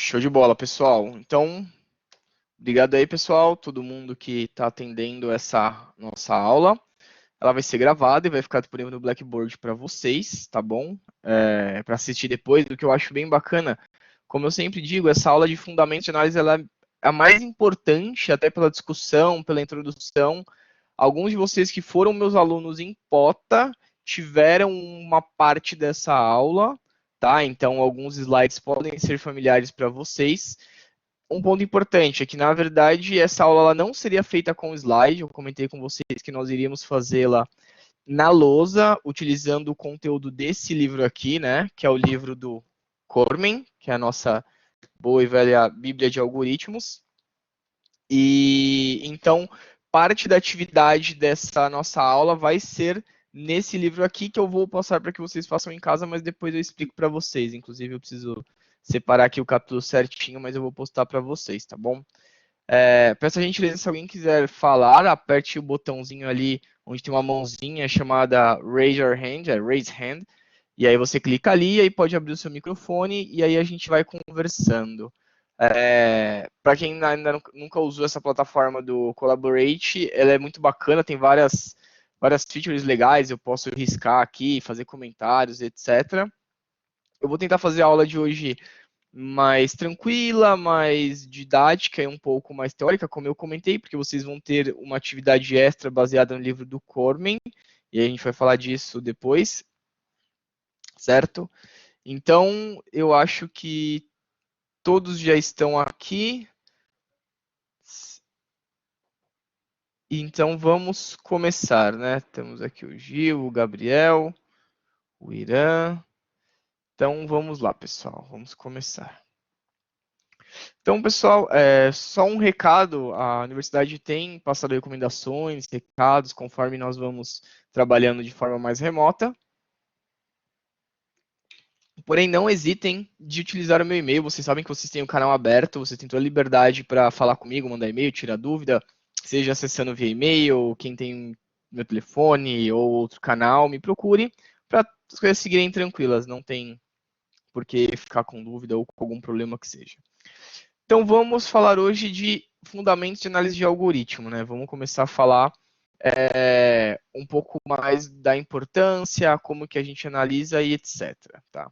Show de bola, pessoal. Então, obrigado aí, pessoal, todo mundo que está atendendo essa nossa aula. Ela vai ser gravada e vai ficar disponível no Blackboard para vocês, tá bom? Para assistir depois, do que eu acho bem bacana. Como eu sempre digo, essa aula de fundamentos de análise ela é a mais importante, até pela discussão, pela introdução. Alguns de vocês que foram meus alunos em Pota tiveram uma parte dessa aula, tá? Então, alguns slides podem ser familiares para vocês. Um ponto importante é que, na verdade, essa aula ela não seria feita com slide. Eu comentei com vocês que nós iríamos fazê-la na lousa, utilizando o conteúdo desse livro aqui, né? Que é o livro do Cormen, que é a nossa boa e velha Bíblia de Algoritmos. E então, parte da atividade dessa nossa aula vai ser nesse livro aqui, que eu vou passar para que vocês façam em casa, mas depois eu explico para vocês. Inclusive, eu preciso separar aqui o capítulo certinho, mas eu vou postar para vocês, tá bom? Peço a gentileza, se alguém quiser falar, aperte o botãozinho ali, onde tem uma mãozinha chamada Raise Your Hand, Raise Hand, e aí você clica ali, e aí pode abrir o seu microfone, e aí a gente vai conversando. Para quem ainda nunca usou essa plataforma do Collaborate, ela é muito bacana, tem várias features legais, eu posso riscar aqui, fazer comentários, etc. Eu vou tentar fazer a aula de hoje mais tranquila, mais didática e um pouco mais teórica, como eu comentei, porque vocês vão ter uma atividade extra baseada no livro do Cormen, e a gente vai falar disso depois, certo? Então, eu acho que todos já estão aqui. Então, vamos começar, né? Temos aqui o Gil, o Gabriel, o Irã. Então, vamos lá, pessoal. Vamos começar. Então, pessoal, só um recado, a universidade tem passado recomendações, recados, conforme nós vamos trabalhando de forma mais remota. Porém, não hesitem de utilizar o meu e-mail, vocês sabem que vocês têm o canal aberto, vocês têm toda a liberdade para falar comigo, mandar e-mail, tirar dúvida, seja acessando via e-mail, quem tem meu telefone ou outro canal, me procure para as coisas seguirem tranquilas, não tem por que ficar com dúvida ou com algum problema que seja. Então vamos falar hoje de fundamentos de análise de algoritmo, né? Vamos começar a falar um pouco mais da importância, como que a gente analisa e etc. Tá?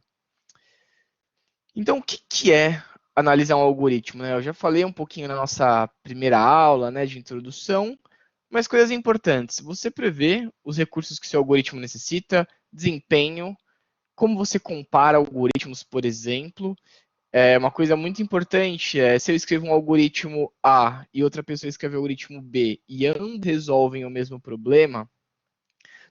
Então o que é analisar um algoritmo? Né? Eu já falei um pouquinho na nossa primeira aula, né, de introdução, mas coisas importantes. Você prevê os recursos que seu algoritmo necessita, desempenho, como você compara algoritmos, por exemplo. Uma coisa muito importante é se eu escrevo um algoritmo A e outra pessoa escreve o algoritmo B e ambos resolvem o mesmo problema,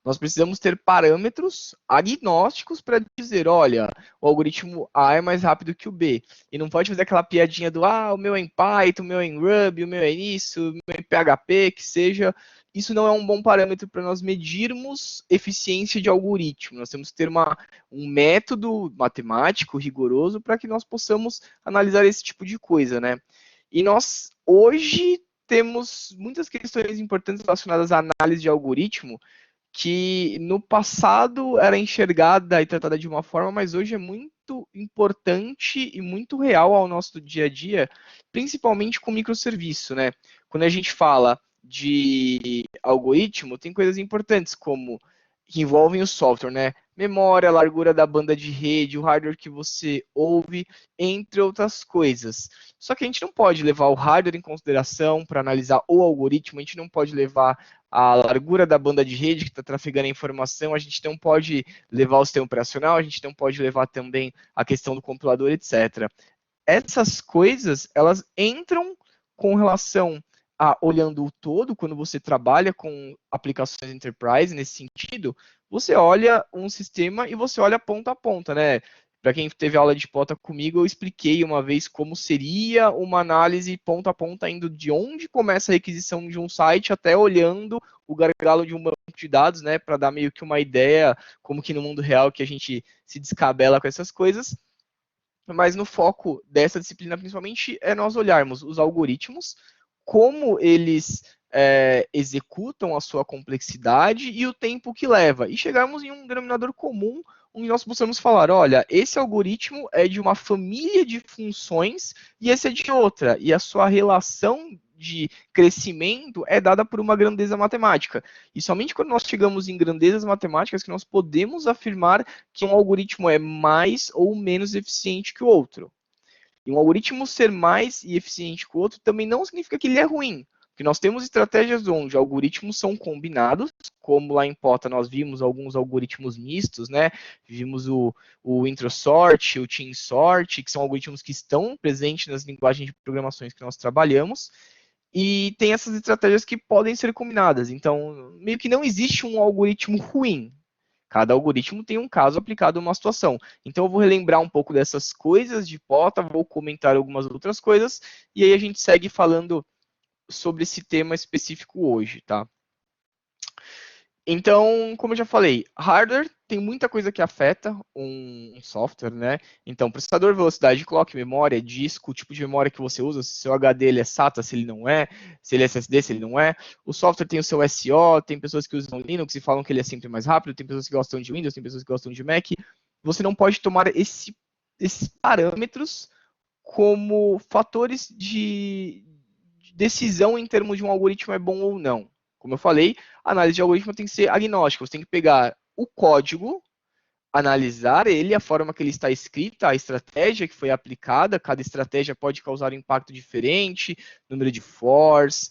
nós precisamos ter parâmetros agnósticos para dizer, olha, o algoritmo A é mais rápido que o B. E não pode fazer aquela piadinha do, o meu é em Python, o meu é em Ruby, o meu é nisso, o meu é em PHP, que seja. Isso não é um bom parâmetro para nós medirmos eficiência de algoritmo. Nós temos que ter um método matemático rigoroso para que nós possamos analisar esse tipo de coisa, né? E nós, hoje, temos muitas questões importantes relacionadas à análise de algoritmo, que no passado era enxergada e tratada de uma forma, mas hoje é muito importante e muito real ao nosso dia a dia, principalmente com microserviço, né? Quando a gente fala de algoritmo, tem coisas importantes como que envolvem o software, né? Memória, largura da banda de rede, o hardware que você ouve, entre outras coisas. Só que a gente não pode levar o hardware em consideração para analisar o algoritmo, a gente não pode levar a largura da banda de rede que está trafegando a informação, a gente não pode levar o sistema operacional, a gente não pode levar também a questão do compilador, etc. Essas coisas, elas entram com relação a olhando o todo, quando você trabalha com aplicações enterprise nesse sentido, você olha um sistema e você olha ponta a ponta, né? Para quem teve aula de Pota comigo, eu expliquei uma vez como seria uma análise ponta a ponta, indo de onde começa a requisição de um site até olhando o gargalo de um banco de dados, né? Para dar meio que uma ideia, como que no mundo real que a gente se descabela com essas coisas. Mas no foco dessa disciplina, principalmente, é nós olharmos os algoritmos, como eles executam a sua complexidade e o tempo que leva, e chegarmos em um denominador comum onde nós possamos falar, olha, esse algoritmo é de uma família de funções e esse é de outra, e a sua relação de crescimento é dada por uma grandeza matemática. E somente quando nós chegamos em grandezas matemáticas que nós podemos afirmar que um algoritmo é mais ou menos eficiente que o outro. E um algoritmo ser mais e eficiente que o outro também não significa que ele é ruim. Porque nós temos estratégias onde algoritmos são combinados, como lá em Pota nós vimos alguns algoritmos mistos, né? Vimos o introsort, o team sort, que são algoritmos que estão presentes nas linguagens de programações que nós trabalhamos. E tem essas estratégias que podem ser combinadas. Então, meio que não existe um algoritmo ruim. Cada algoritmo tem um caso aplicado a uma situação. Então, eu vou relembrar um pouco dessas coisas de Pota, vou comentar algumas outras coisas, e aí a gente segue falando sobre esse tema específico hoje, tá? Então, como eu já falei, hardware tem muita coisa que afeta um software, né? Então, processador, velocidade, clock, memória, disco, o tipo de memória que você usa, se o seu HD ele é SATA, se ele não é, se ele é SSD, se ele não é. O software tem o seu SO, tem pessoas que usam Linux e falam que ele é sempre mais rápido, tem pessoas que gostam de Windows, tem pessoas que gostam de Mac. Você não pode tomar esses parâmetros como fatores de decisão em termos de um algoritmo é bom ou não. Como eu falei, a análise de algoritmo tem que ser agnóstica. Você tem que pegar o código, analisar ele, a forma que ele está escrita, a estratégia que foi aplicada, cada estratégia pode causar um impacto diferente, número de fors,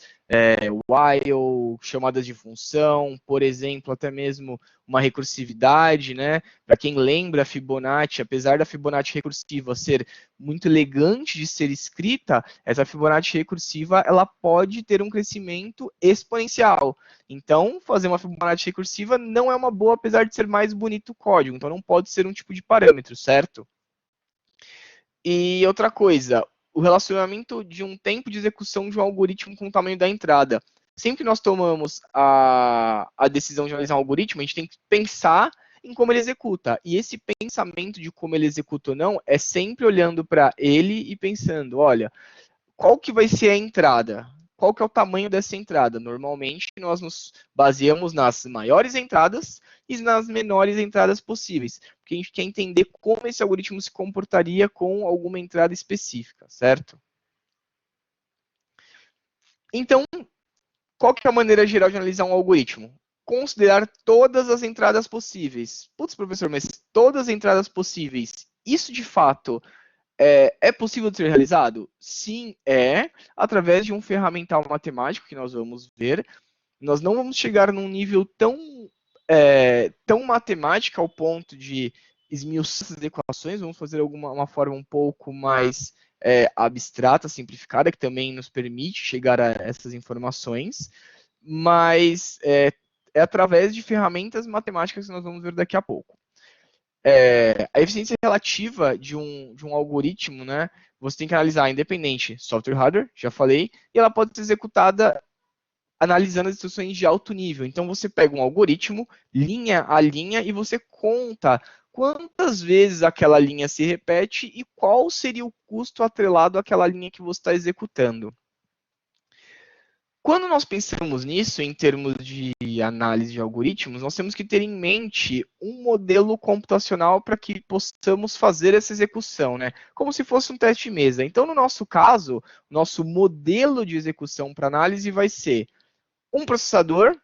while, chamadas de função, por exemplo, até mesmo uma recursividade, né? Para quem lembra a Fibonacci, apesar da Fibonacci recursiva ser muito elegante de ser escrita, essa Fibonacci recursiva ela pode ter um crescimento exponencial. Então, fazer uma Fibonacci recursiva não é uma boa, apesar de ser mais bonito o código. Então, não pode ser um tipo de parâmetro, certo? E outra coisa, o relacionamento de um tempo de execução de um algoritmo com o tamanho da entrada. Sempre que nós tomamos a decisão de analisar um algoritmo, a gente tem que pensar em como ele executa. E esse pensamento de como ele executa ou não é sempre olhando para ele e pensando, olha, qual que vai ser a entrada? Qual que é o tamanho dessa entrada? Normalmente, nós nos baseamos nas maiores entradas e nas menores entradas possíveis, porque a gente quer entender como esse algoritmo se comportaria com alguma entrada específica, certo? Então, qual que é a maneira geral de analisar um algoritmo? Considerar todas as entradas possíveis. Putz, professor, mas todas as entradas possíveis, isso de fato é possível de ser realizado? Sim, através de um ferramental matemático que nós vamos ver. Nós não vamos chegar num nível tão matemático ao ponto de esmiuçar essas equações, vamos fazer uma forma um pouco mais abstrata, simplificada, que também nos permite chegar a essas informações, mas através de ferramentas matemáticas que nós vamos ver daqui a pouco. A eficiência relativa de um algoritmo, né? Você tem que analisar independente software e hardware, já falei, e ela pode ser executada analisando as instruções de alto nível. Então você pega um algoritmo, linha a linha, e você conta quantas vezes aquela linha se repete e qual seria o custo atrelado àquela linha que você está executando. Quando nós pensamos nisso, em termos de análise de algoritmos, nós temos que ter em mente um modelo computacional para que possamos fazer essa execução, né? Como se fosse um teste de mesa. Então, no nosso caso, nosso modelo de execução para análise vai ser um processador,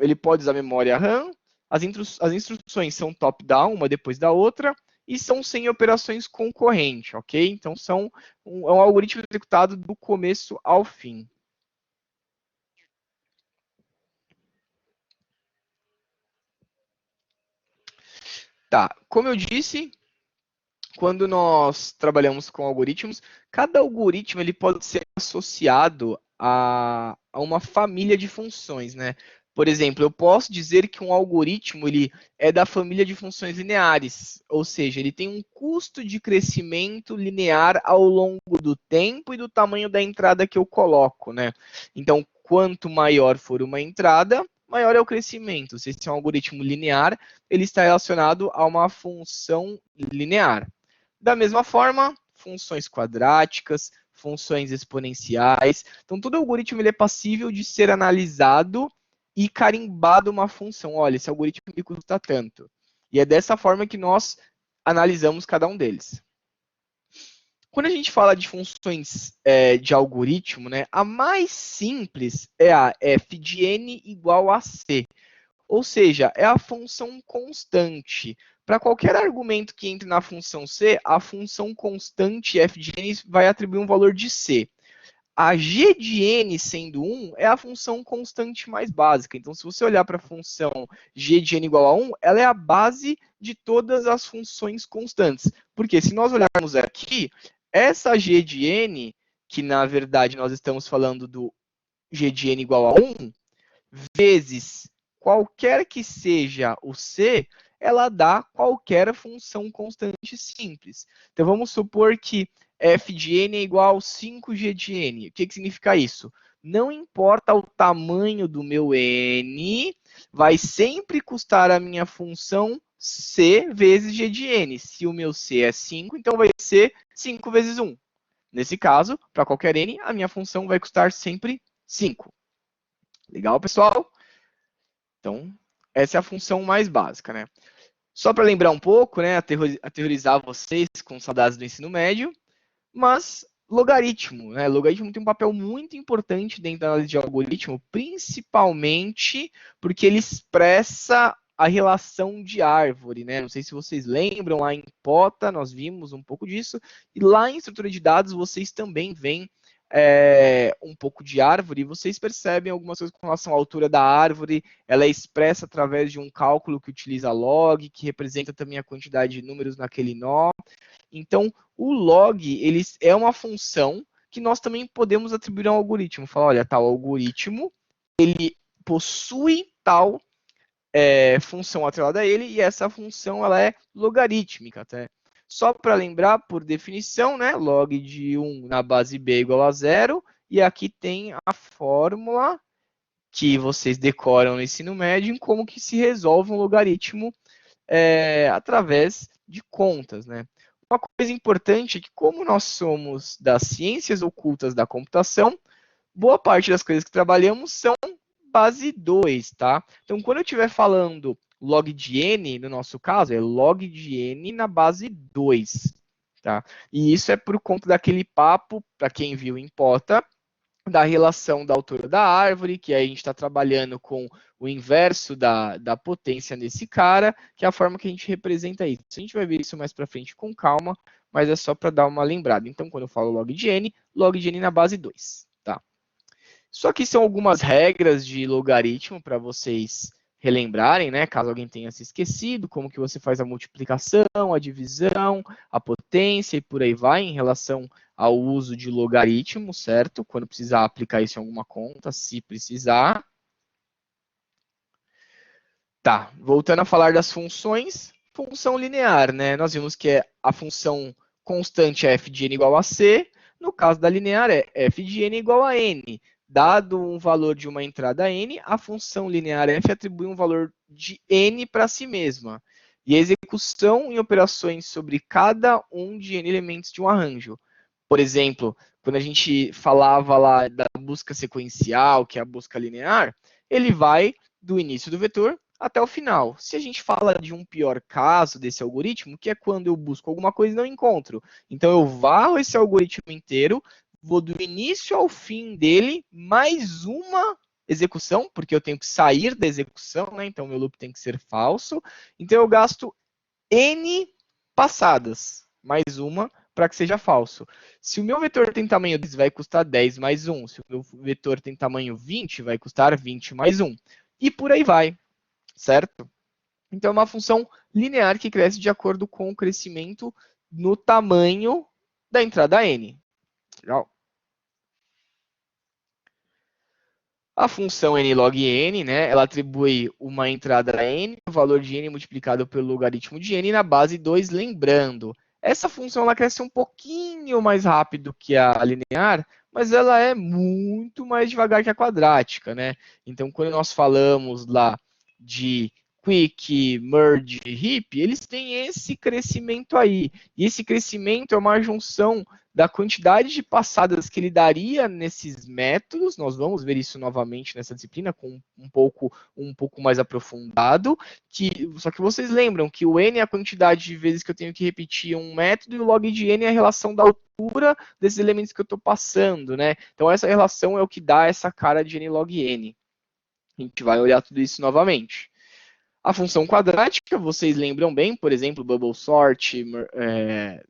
ele pode usar memória RAM, as instruções são top-down, uma depois da outra, e são sem operações concorrentes, ok? Então, é um algoritmo executado do começo ao fim. Tá, como eu disse, quando nós trabalhamos com algoritmos, cada algoritmo ele pode ser associado a uma família de funções, né? Por exemplo, eu posso dizer que um algoritmo ele é da família de funções lineares, ou seja, ele tem um custo de crescimento linear ao longo do tempo e do tamanho da entrada que eu coloco, né? Então, quanto maior for uma entrada, maior é o crescimento. Se esse é um algoritmo linear, ele está relacionado a uma função linear. Da mesma forma, funções quadráticas, funções exponenciais. Então, todo algoritmo ele é passível de ser analisado e carimbado uma função. Olha, esse algoritmo me custa tanto. E é dessa forma que nós analisamos cada um deles. Quando a gente fala de funções de algoritmo, né, a mais simples é a f de n igual a c. Ou seja, é a função constante. Para qualquer argumento que entre na função c, a função constante f de n vai atribuir um valor de c. A g de n sendo 1 é a função constante mais básica. Então, se você olhar para a função g de n igual a 1, ela é a base de todas as funções constantes. Porque se nós olharmos aqui, essa g de n, que na verdade nós estamos falando do g de n igual a 1, vezes qualquer que seja o c, ela dá qualquer função constante simples. Então, vamos supor que f de n é igual a 5g de n. O que significa isso? Não importa o tamanho do meu n, vai sempre custar a minha função c vezes g de n. Se o meu c é 5, então vai ser 5 vezes 1. Nesse caso, para qualquer n, a minha função vai custar sempre 5. Legal, pessoal? Então, essa é a função mais básica, né? Só para lembrar um pouco, né, aterrorizar vocês com saudades do ensino médio, mas logaritmo, né? Logaritmo tem um papel muito importante dentro da análise de algoritmo, principalmente porque ele expressa a relação de árvore, né? Não sei se vocês lembram, lá em Pota nós vimos um pouco disso, e lá em estrutura de dados vocês também veem um pouco de árvore, e vocês percebem algumas coisas com relação à altura da árvore, ela é expressa através de um cálculo que utiliza log, que representa também a quantidade de números naquele nó. Então, o log ele é uma função que nós também podemos atribuir a um algoritmo. Falar, olha, tal algoritmo, ele possui tal função atrelada a ele, e essa função ela é logarítmica. Até. Só para lembrar, por definição, né, log de 1 na base b é igual a 0, e aqui tem a fórmula que vocês decoram no ensino médio em como que se resolve um logaritmo através de contas, né? Uma coisa importante é que, como nós somos das ciências ocultas da computação, boa parte das coisas que trabalhamos são base 2, tá? Então, quando eu estiver falando log de n, no nosso caso, é log de n na base 2, tá? E isso é por conta daquele papo, para quem viu em Pota, da relação da altura da árvore, que aí a gente está trabalhando com o inverso da potência nesse cara, que é a forma que a gente representa isso. A gente vai ver isso mais para frente com calma, mas é só para dar uma lembrada. Então, quando eu falo log de n na base 2. Tá? Só que são algumas regras de logaritmo para vocês relembrarem, né? Caso alguém tenha se esquecido, como que você faz a multiplicação, a divisão, a potência e por aí vai, em relação ao uso de logaritmo, certo? Quando precisar aplicar isso em alguma conta, se precisar. Tá, voltando a falar das funções, função linear, né? Nós vimos que a função constante é f de n igual a c, no caso da linear é f de n igual a n. Dado um valor de uma entrada n, a função linear f atribui um valor de n para si mesma. E a execução em operações sobre cada um de n elementos de um arranjo. Por exemplo, quando a gente falava lá da busca sequencial, que é a busca linear, ele vai do início do vetor até o final. Se a gente fala de um pior caso desse algoritmo, que é quando eu busco alguma coisa e não encontro. Então, eu varro esse algoritmo inteiro, vou do início ao fim dele, mais uma execução, porque eu tenho que sair da execução, né? Então, meu loop tem que ser falso. Então, eu gasto n passadas, mais uma, para que seja falso. Se o meu vetor tem tamanho 10, vai custar 10 mais 1. Se o meu vetor tem tamanho 20, vai custar 20 mais 1. E por aí vai, certo? Então, é uma função linear que cresce de acordo com o crescimento no tamanho da entrada n. Legal? A função n log n, né, ela atribui uma entrada n, o valor de n multiplicado pelo logaritmo de n na base 2, lembrando. Essa função ela cresce um pouquinho mais rápido que a linear, mas ela é muito mais devagar que a quadrática, né? Então, quando nós falamos lá de quick, merge, heap, eles têm esse crescimento aí. E esse crescimento é uma junção da quantidade de passadas que ele daria nesses métodos. Nós vamos ver isso novamente nessa disciplina com um pouco mais aprofundado. Só que vocês lembram que o n é a quantidade de vezes que eu tenho que repetir um método e o log de n é a relação da altura desses elementos que eu estou passando, né? Então essa relação é o que dá essa cara de n log n. A gente vai olhar tudo isso novamente. A função quadrática, vocês lembram bem, por exemplo, bubble sort,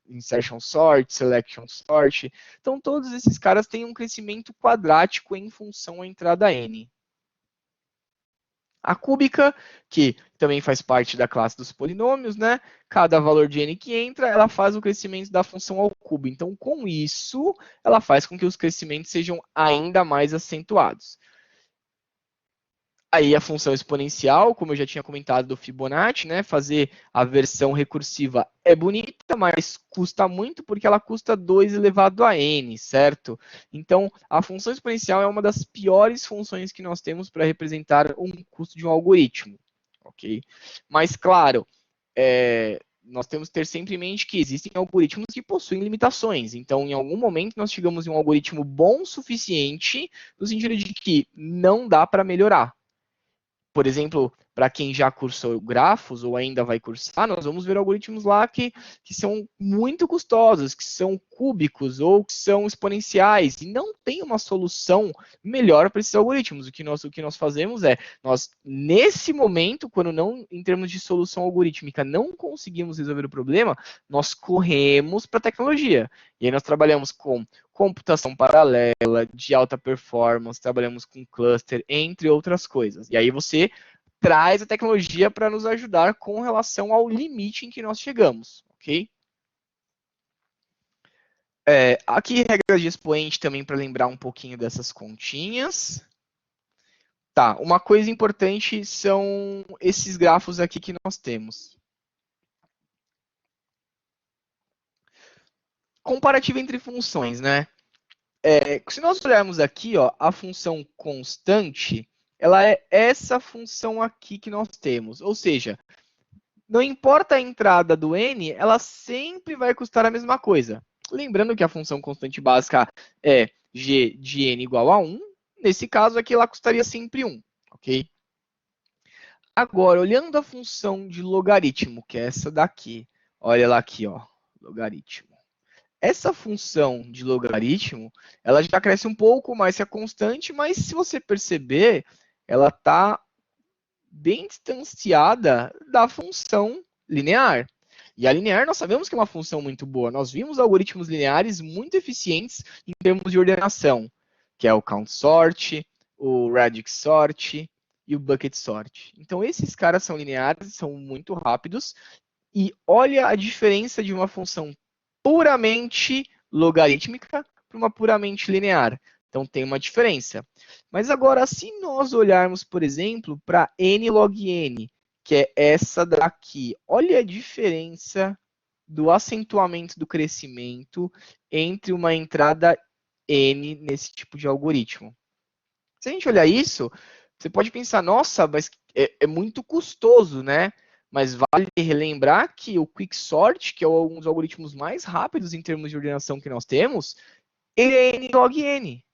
insertion sort, selection sort. Então, todos esses caras têm um crescimento quadrático em função à entrada n. A cúbica, que também faz parte da classe dos polinômios, né? Cada valor de n que entra, ela faz o crescimento da função ao cubo. Então, com isso, ela faz com que os crescimentos sejam ainda mais acentuados. Aí a função exponencial, como eu já tinha comentado do Fibonacci, né, fazer a versão recursiva é bonita, mas custa muito porque ela custa 2 elevado a n, certo? Então, a função exponencial é uma das piores funções que nós temos para representar um custo de um algoritmo, ok? Mas, claro, nós temos que ter sempre em mente que existem algoritmos que possuem limitações. Então, em algum momento, nós chegamos em um algoritmo bom o suficiente, no sentido de que não dá para melhorar. Por exemplo, para quem já cursou grafos ou ainda vai cursar, nós vamos ver algoritmos lá que são muito custosos, que são cúbicos ou que são exponenciais, e não tem uma solução melhor para esses algoritmos. O que nós fazemos é, nesse momento, quando não, em termos de solução algorítmica, não conseguimos resolver o problema, nós corremos para a tecnologia. E aí nós trabalhamos com computação paralela, de alta performance, trabalhamos com cluster, entre outras coisas. E aí você traz a tecnologia para nos ajudar com relação ao limite em que nós chegamos, ok? Aqui regras de expoente também para lembrar um pouquinho dessas continhas. Tá, uma coisa importante são esses grafos aqui que nós temos. Comparativo entre funções, né? Se nós olharmos aqui, ó, a função constante, ela é essa função aqui que nós temos. Ou seja, não importa a entrada do n, ela sempre vai custar a mesma coisa. Lembrando que a função constante básica é g de n igual a 1. Nesse caso aqui, ela custaria sempre 1. Ok? Agora, olhando a função de logaritmo, que é essa daqui. Olha lá aqui, ó, logaritmo. Essa função de logaritmo, ela já cresce um pouco mais que a constante, mas se você perceber, ela está bem distanciada da função linear. E a linear nós sabemos que é uma função muito boa. Nós vimos algoritmos lineares muito eficientes em termos de ordenação, que é o count sort, o radix sort e o bucket sort. Então esses caras são lineares, são muito rápidos. E olha a diferença de uma função puramente logarítmica para uma puramente linear. Então tem uma diferença. Mas agora, se nós olharmos, por exemplo, para n log n, que é essa daqui, olha a diferença do acentuamento do crescimento entre uma entrada n nesse tipo de algoritmo. Se a gente olhar isso, você pode pensar, nossa, mas é muito custoso, né? Mas vale relembrar que o Quicksort, que é um dos algoritmos mais rápidos em termos de ordenação que nós temos, ele é n log n.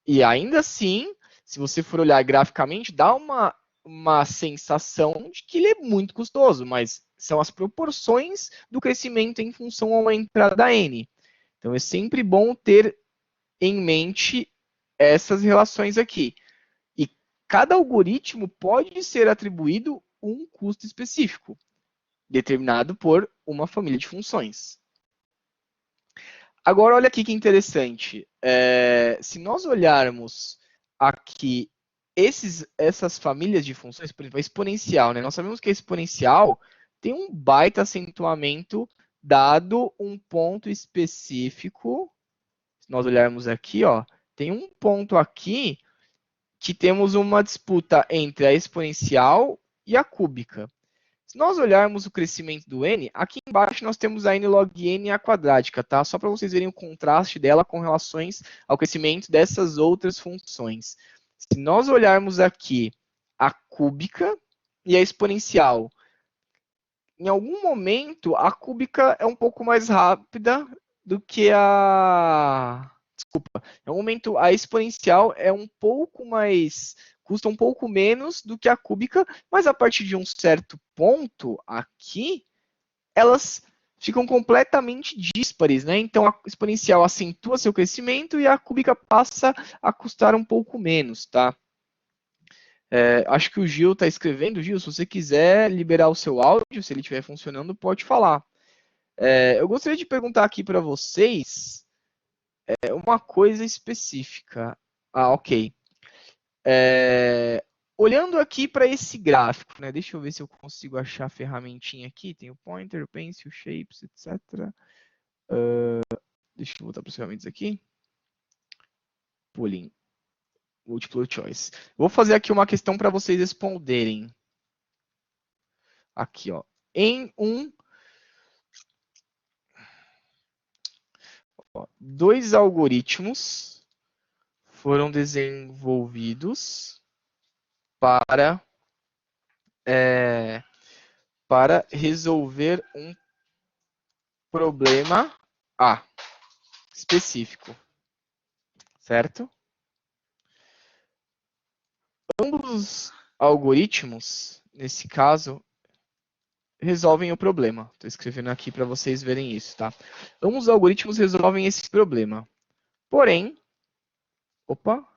E ainda assim, se você for olhar graficamente, dá uma sensação de que ele é muito custoso, mas são as proporções do crescimento em função a uma entrada n. Então é sempre bom ter em mente essas relações aqui. E cada algoritmo pode ser atribuído um custo específico, determinado por uma família de funções. Agora, olha aqui que interessante. Se nós olharmos aqui essas famílias de funções, por exemplo, a exponencial, né? Nós sabemos que a exponencial tem um baita acentuamento dado um ponto específico. Se nós olharmos aqui, ó, tem um ponto aqui que temos uma disputa entre a exponencial e a cúbica. Se nós olharmos o crescimento do n, aqui embaixo nós temos a n log n a quadrática, tá? Só para vocês verem o contraste dela com relações ao crescimento dessas outras funções. Se nós olharmos aqui a cúbica e a exponencial, em algum momento a cúbica é um pouco mais rápida do que a... Desculpa. É um momento, a exponencial é um pouco mais... Custa um pouco menos do que a cúbica, mas a partir de um certo ponto aqui, elas ficam completamente díspares, né? Então a exponencial acentua seu crescimento e a cúbica passa a custar um pouco menos, tá? Acho que o Gil está escrevendo. Gil, se você quiser liberar o seu áudio, se ele estiver funcionando, pode falar. Eu gostaria de perguntar aqui para vocês uma coisa específica. Ok. Olhando aqui para esse gráfico, né? Deixa eu ver se eu consigo achar a ferramentinha aqui. Tem o pointer, pencil, shapes, etc. Deixa eu voltar para os ferramentas aqui. Pooling. Multiple choice. Vou fazer aqui uma questão para vocês responderem. Aqui, ó. Em dois algoritmos foram desenvolvidos para resolver um problema A específico, certo? Ambos os algoritmos, nesse caso, resolvem o problema. Estou escrevendo aqui para vocês verem isso, tá? Ambos os algoritmos resolvem esse problema. Porém, opa,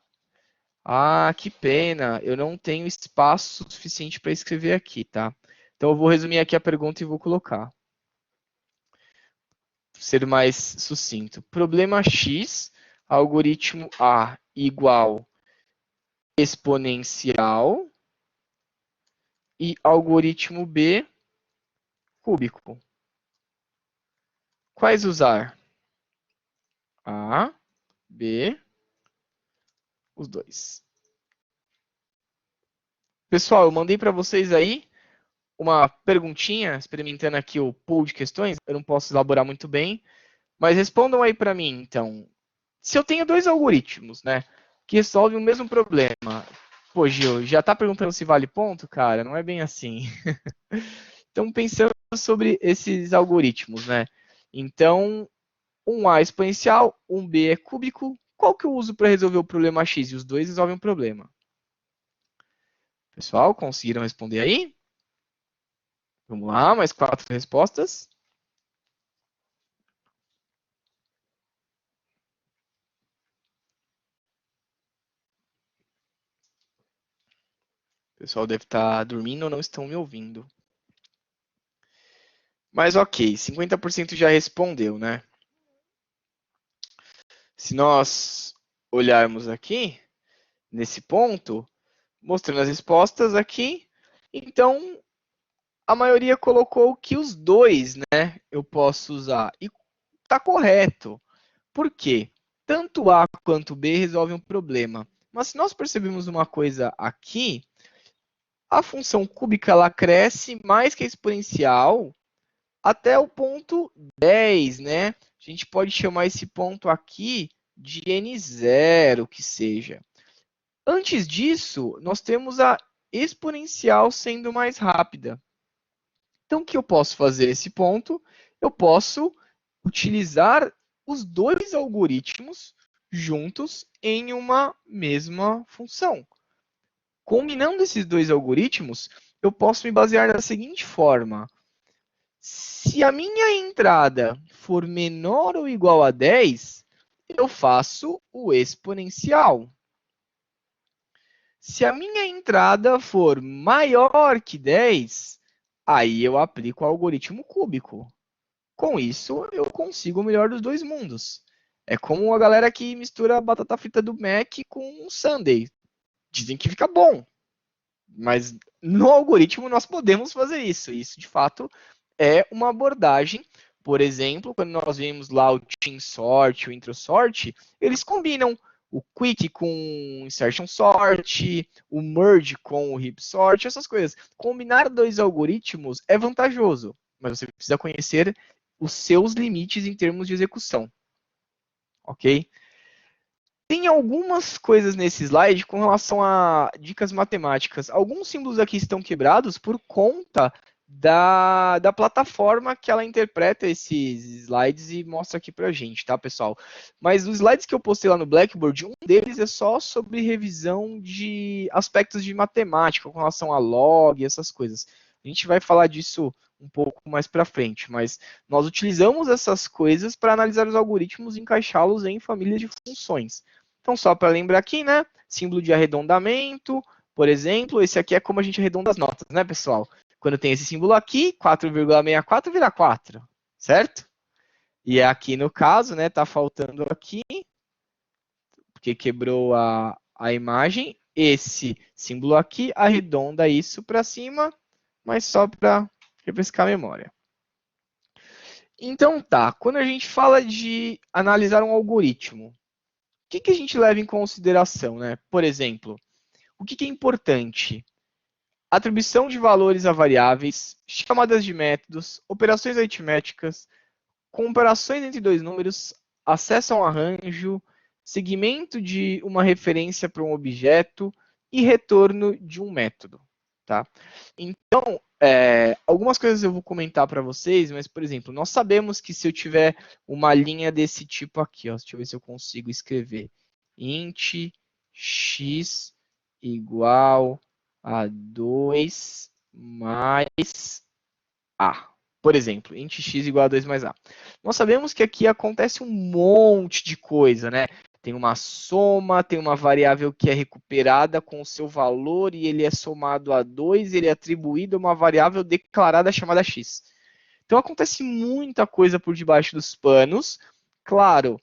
que pena, eu não tenho espaço suficiente para escrever aqui, tá? Então eu vou resumir aqui a pergunta e vou colocar. Ser mais sucinto. Problema X, algoritmo A igual exponencial e algoritmo B cúbico. Quais usar? A, B, os dois. Pessoal, eu mandei para vocês aí uma perguntinha, experimentando aqui o pool de questões. Eu não posso elaborar muito bem, mas respondam aí para mim, então. Se eu tenho dois algoritmos, né, que resolvem o mesmo problema, pô, Gil, já está perguntando se vale ponto? Cara, não é bem assim. Então, pensando sobre esses algoritmos, né? Então, um A é exponencial, um B é cúbico. Qual que eu uso para resolver o problema X? E os dois resolvem o problema. Pessoal, conseguiram responder aí? Vamos lá, mais 4 respostas. O pessoal deve estar dormindo ou não estão me ouvindo. Mas ok, 50% já respondeu, né? Se nós olharmos aqui, nesse ponto, mostrando as respostas aqui, então a maioria colocou que os dois, né, eu posso usar. E está correto. Por quê? Tanto A quanto B resolvem um problema. Mas se nós percebemos uma coisa aqui, a função cúbica ela cresce mais que a exponencial até o ponto 10, né? A gente pode chamar esse ponto aqui de n0, que seja. Antes disso, nós temos a exponencial sendo mais rápida. Então, o que eu posso fazer nesse ponto? Eu posso utilizar os dois algoritmos juntos em uma mesma função. Combinando esses dois algoritmos, eu posso me basear da seguinte forma. Se a minha entrada for menor ou igual a 10, eu faço o exponencial. Se a minha entrada for maior que 10, aí eu aplico o algoritmo cúbico. Com isso, eu consigo o melhor dos dois mundos. É como a galera que mistura a batata frita do Mac com um sundae. Dizem que fica bom, mas no algoritmo nós podemos fazer isso. Isso, de fato, é uma abordagem. Por exemplo, quando nós vemos lá o team sort, o intro sort, eles combinam o quick com insertion sort, o merge com o heap sort, essas coisas. Combinar dois algoritmos é vantajoso, mas você precisa conhecer os seus limites em termos de execução. Ok? Tem algumas coisas nesse slide com relação a dicas matemáticas. Alguns símbolos aqui estão quebrados por conta da plataforma que ela interpreta esses slides e mostra aqui pra gente, tá, pessoal? Mas os slides que eu postei lá no Blackboard, um deles é só sobre revisão de aspectos de matemática, com relação a log e essas coisas. A gente vai falar disso um pouco mais para frente, mas nós utilizamos essas coisas para analisar os algoritmos e encaixá-los em famílias de funções. Então, só para lembrar aqui, né? Símbolo de arredondamento, por exemplo, esse aqui é como a gente arredonda as notas, né, pessoal? Quando tem esse símbolo aqui, 4,64 vira 4, certo? E aqui no caso, né, tá faltando aqui, porque quebrou a imagem, esse símbolo aqui arredonda isso para cima, mas só para refrescar a memória. Então tá, quando a gente fala de analisar um algoritmo, o que a gente leva em consideração, né? Por exemplo, o que é importante? Atribuição de valores a variáveis, chamadas de métodos, operações aritméticas, comparações entre dois números, acesso a um arranjo, segmento de uma referência para um objeto e retorno de um método. Tá? Então, algumas coisas eu vou comentar para vocês, mas, por exemplo, nós sabemos que se eu tiver uma linha desse tipo aqui, ó, deixa eu ver se eu consigo escrever, int x igual a 2 mais a. Por exemplo, int x igual a 2 mais a. Nós sabemos que aqui acontece um monte de coisa, né? Tem uma soma, tem uma variável que é recuperada com o seu valor e ele é somado a 2, ele é atribuído a uma variável declarada chamada x. Então acontece muita coisa por debaixo dos panos, claro,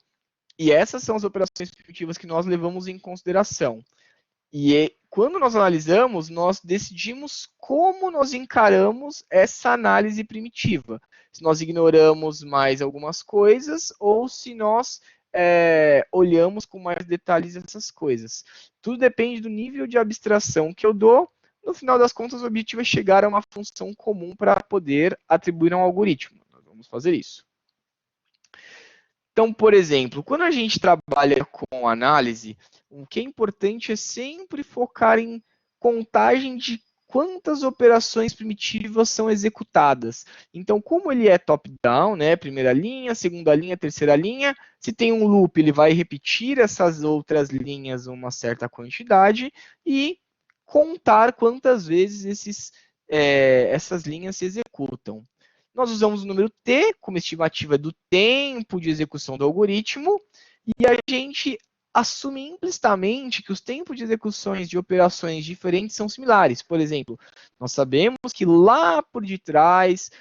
e essas são as operações primitivas que nós levamos em consideração. E quando nós analisamos, nós decidimos como nós encaramos essa análise primitiva. Se nós ignoramos mais algumas coisas ou se nós olhamos com mais detalhes essas coisas. Tudo depende do nível de abstração que eu dou. No final das contas, o objetivo é chegar a uma função comum para poder atribuir a um algoritmo. Nós vamos fazer isso. Então, por exemplo, quando a gente trabalha com análise, o que é importante é sempre focar em contagem de quantas operações primitivas são executadas. Então, como ele é top-down, né, primeira linha, segunda linha, terceira linha, se tem um loop, ele vai repetir essas outras linhas uma certa quantidade e contar quantas vezes essas linhas se executam. Nós usamos o número t como estimativa do tempo de execução do algoritmo e a gente assume implicitamente que os tempos de execuções de operações diferentes são similares. Por exemplo, nós sabemos que lá por detrás,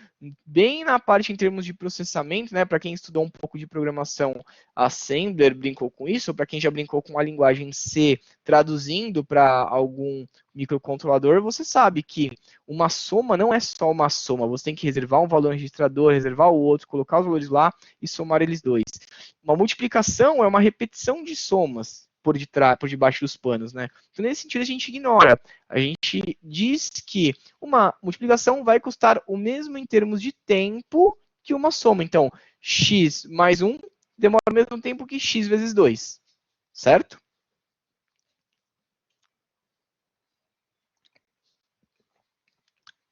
bem na parte em termos de processamento, né, para quem estudou um pouco de programação, Assembler brincou com isso, ou para quem já brincou com a linguagem C, traduzindo para algum microcontrolador, você sabe que uma soma não é só uma soma, você tem que reservar um valor no registrador, reservar o outro, colocar os valores lá e somar eles dois. Uma multiplicação é uma repetição de somas por debaixo dos panos, né? Então, nesse sentido, a gente ignora. A gente diz que uma multiplicação vai custar o mesmo em termos de tempo que uma soma. Então, x mais 1 demora o mesmo tempo que x vezes 2, certo?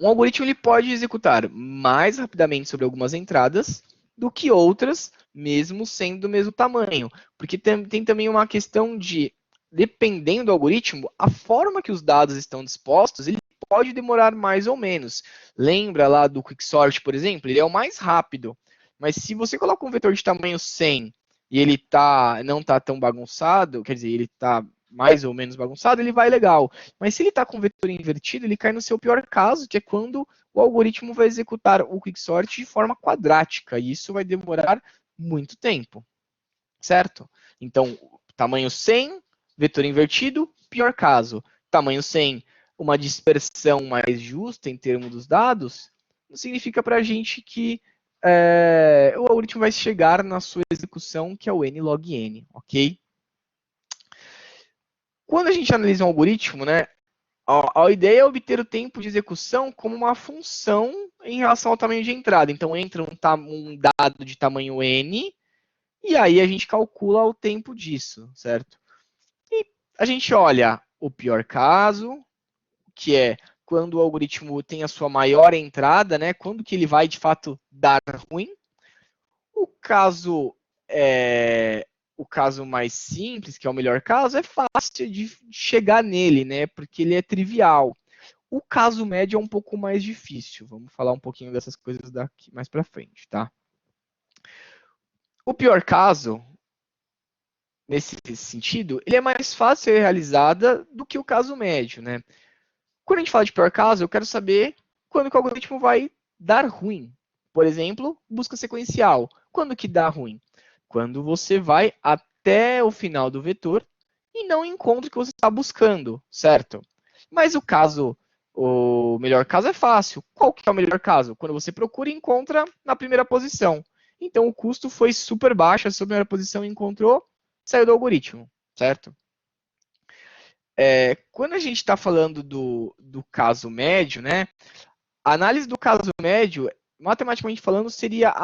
Um algoritmo ele pode executar mais rapidamente sobre algumas entradas do que outras, mesmo sendo do mesmo tamanho. Porque tem também uma questão de, dependendo do algoritmo, a forma que os dados estão dispostos, ele pode demorar mais ou menos. Lembra lá do Quicksort, por exemplo? Ele é o mais rápido. Mas se você coloca um vetor de tamanho 100 e ele não está tão bagunçado, quer dizer, ele está mais ou menos bagunçado, ele vai legal. Mas se ele está com o vetor invertido, ele cai no seu pior caso, que é quando o algoritmo vai executar o quicksort de forma quadrática. E isso vai demorar muito tempo, certo? Então, tamanho 100, vetor invertido, pior caso. Tamanho 100, uma dispersão mais justa em termos dos dados, significa para a gente que o algoritmo vai chegar na sua execução, que é o n log n, ok? Quando a gente analisa um algoritmo, né, a ideia é obter o tempo de execução como uma função em relação ao tamanho de entrada. Então, entra um dado de tamanho n, e aí a gente calcula o tempo disso, certo? E a gente olha o pior caso, que é quando o algoritmo tem a sua maior entrada, né? Quando que ele vai, de fato, dar ruim. O caso mais simples, que é o melhor caso, é fácil de chegar nele, né? Porque ele é trivial. O caso médio é um pouco mais difícil. Vamos falar um pouquinho dessas coisas daqui mais para frente, tá? O pior caso, nesse sentido, ele é mais fácil de ser realizada do que o caso médio, né? Quando a gente fala de pior caso, eu quero saber quando que o algoritmo vai dar ruim. Por exemplo, busca sequencial. Quando que dá ruim? Quando você vai até o final do vetor e não encontra o que você está buscando, certo? Mas o melhor caso é fácil. Qual que é o melhor caso? Quando você procura e encontra na primeira posição. Então o custo foi super baixo, a sua primeira posição encontrou, saiu do algoritmo, certo? Quando a gente está falando do caso médio, né? A análise do caso médio, matematicamente falando, seria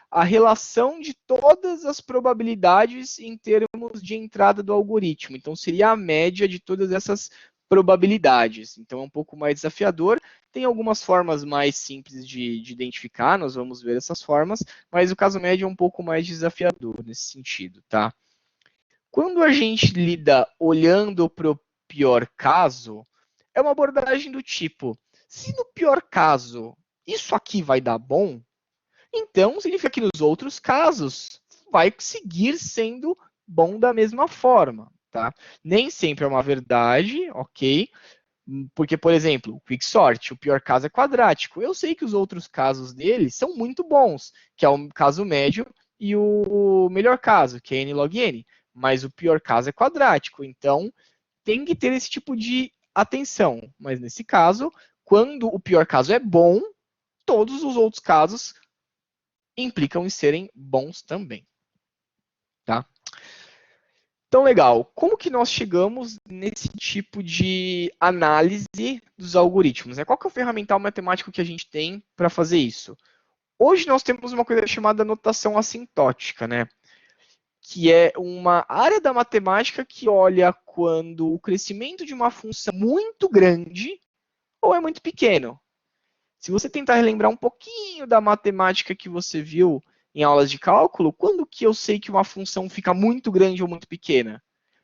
a relação de todas as probabilidades em termos de entrada do algoritmo. Então, seria a média de todas essas probabilidades. Então, é um pouco mais desafiador. Tem algumas formas mais simples de identificar, nós vamos ver essas formas, mas o caso médio é um pouco mais desafiador nesse sentido, tá? Quando a gente lida olhando para o pior caso, é uma abordagem do tipo, se no pior caso isso aqui vai dar bom, então significa que nos outros casos vai seguir sendo bom da mesma forma, tá? Nem sempre é uma verdade, ok? Porque, por exemplo, o quicksort, o pior caso é quadrático. Eu sei que os outros casos dele são muito bons, que é o caso médio e o melhor caso, que é n log n. Mas o pior caso é quadrático. Então, tem que ter esse tipo de atenção. Mas nesse caso, quando o pior caso é bom, todos os outros casos implicam em serem bons também. Tá? Então, legal. Como que nós chegamos nesse tipo de análise dos algoritmos? Qual que é o ferramental matemático que a gente tem para fazer isso? Hoje nós temos uma coisa chamada notação assintótica, né? Que é uma área da matemática que olha quando o crescimento de uma função é muito grande ou é muito pequeno. Se você tentar relembrar um pouquinho da matemática que você viu em aulas de cálculo, quando que eu sei que uma função fica muito grande ou muito pequena?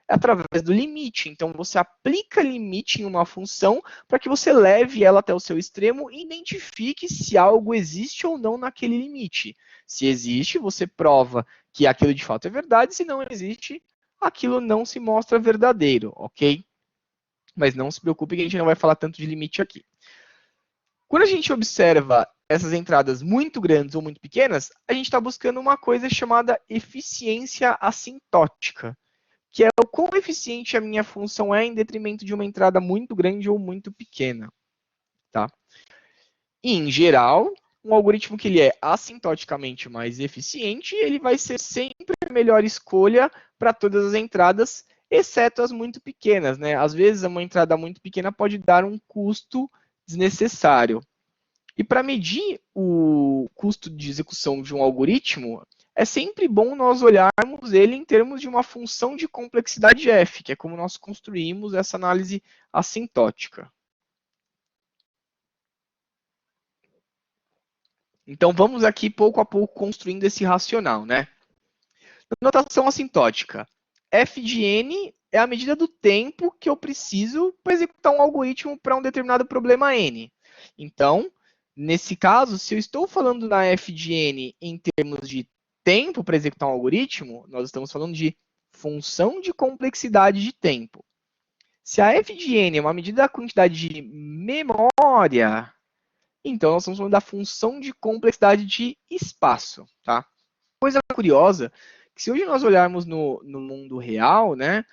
É através do limite. Então, você aplica limite em uma função para que você leve ela até o seu extremo e identifique se algo existe ou não naquele limite. Se existe, você prova que aquilo de fato é verdade. Se não existe, aquilo não se mostra verdadeiro, ok? Mas não se preocupe que a gente não vai falar tanto de limite aqui. Quando a gente observa essas entradas muito grandes ou muito pequenas, a gente está buscando uma coisa chamada eficiência assintótica, que é o quão eficiente a minha função é em detrimento de uma entrada muito grande ou muito pequena. Tá? E, em geral, um algoritmo que ele é assintoticamente mais eficiente, ele vai ser sempre a melhor escolha para todas as entradas, exceto as muito pequenas. Né? Às vezes, uma entrada muito pequena pode dar um custo desnecessário. E para medir o custo de execução de um algoritmo, é sempre bom nós olharmos ele em termos de uma função de complexidade f, que é como nós construímos essa análise assintótica. Então vamos aqui pouco a pouco construindo esse racional, né? Notação assintótica. F de n é a medida do tempo que eu preciso para executar um algoritmo para um determinado problema n. Então, nesse caso, se eu estou falando na f de n em termos de tempo para executar um algoritmo, nós estamos falando de função de complexidade de tempo. Se a f de n é uma medida da quantidade de memória, então nós estamos falando da função de complexidade de espaço. Tá? Coisa curiosa, que se hoje nós olharmos no mundo real, né,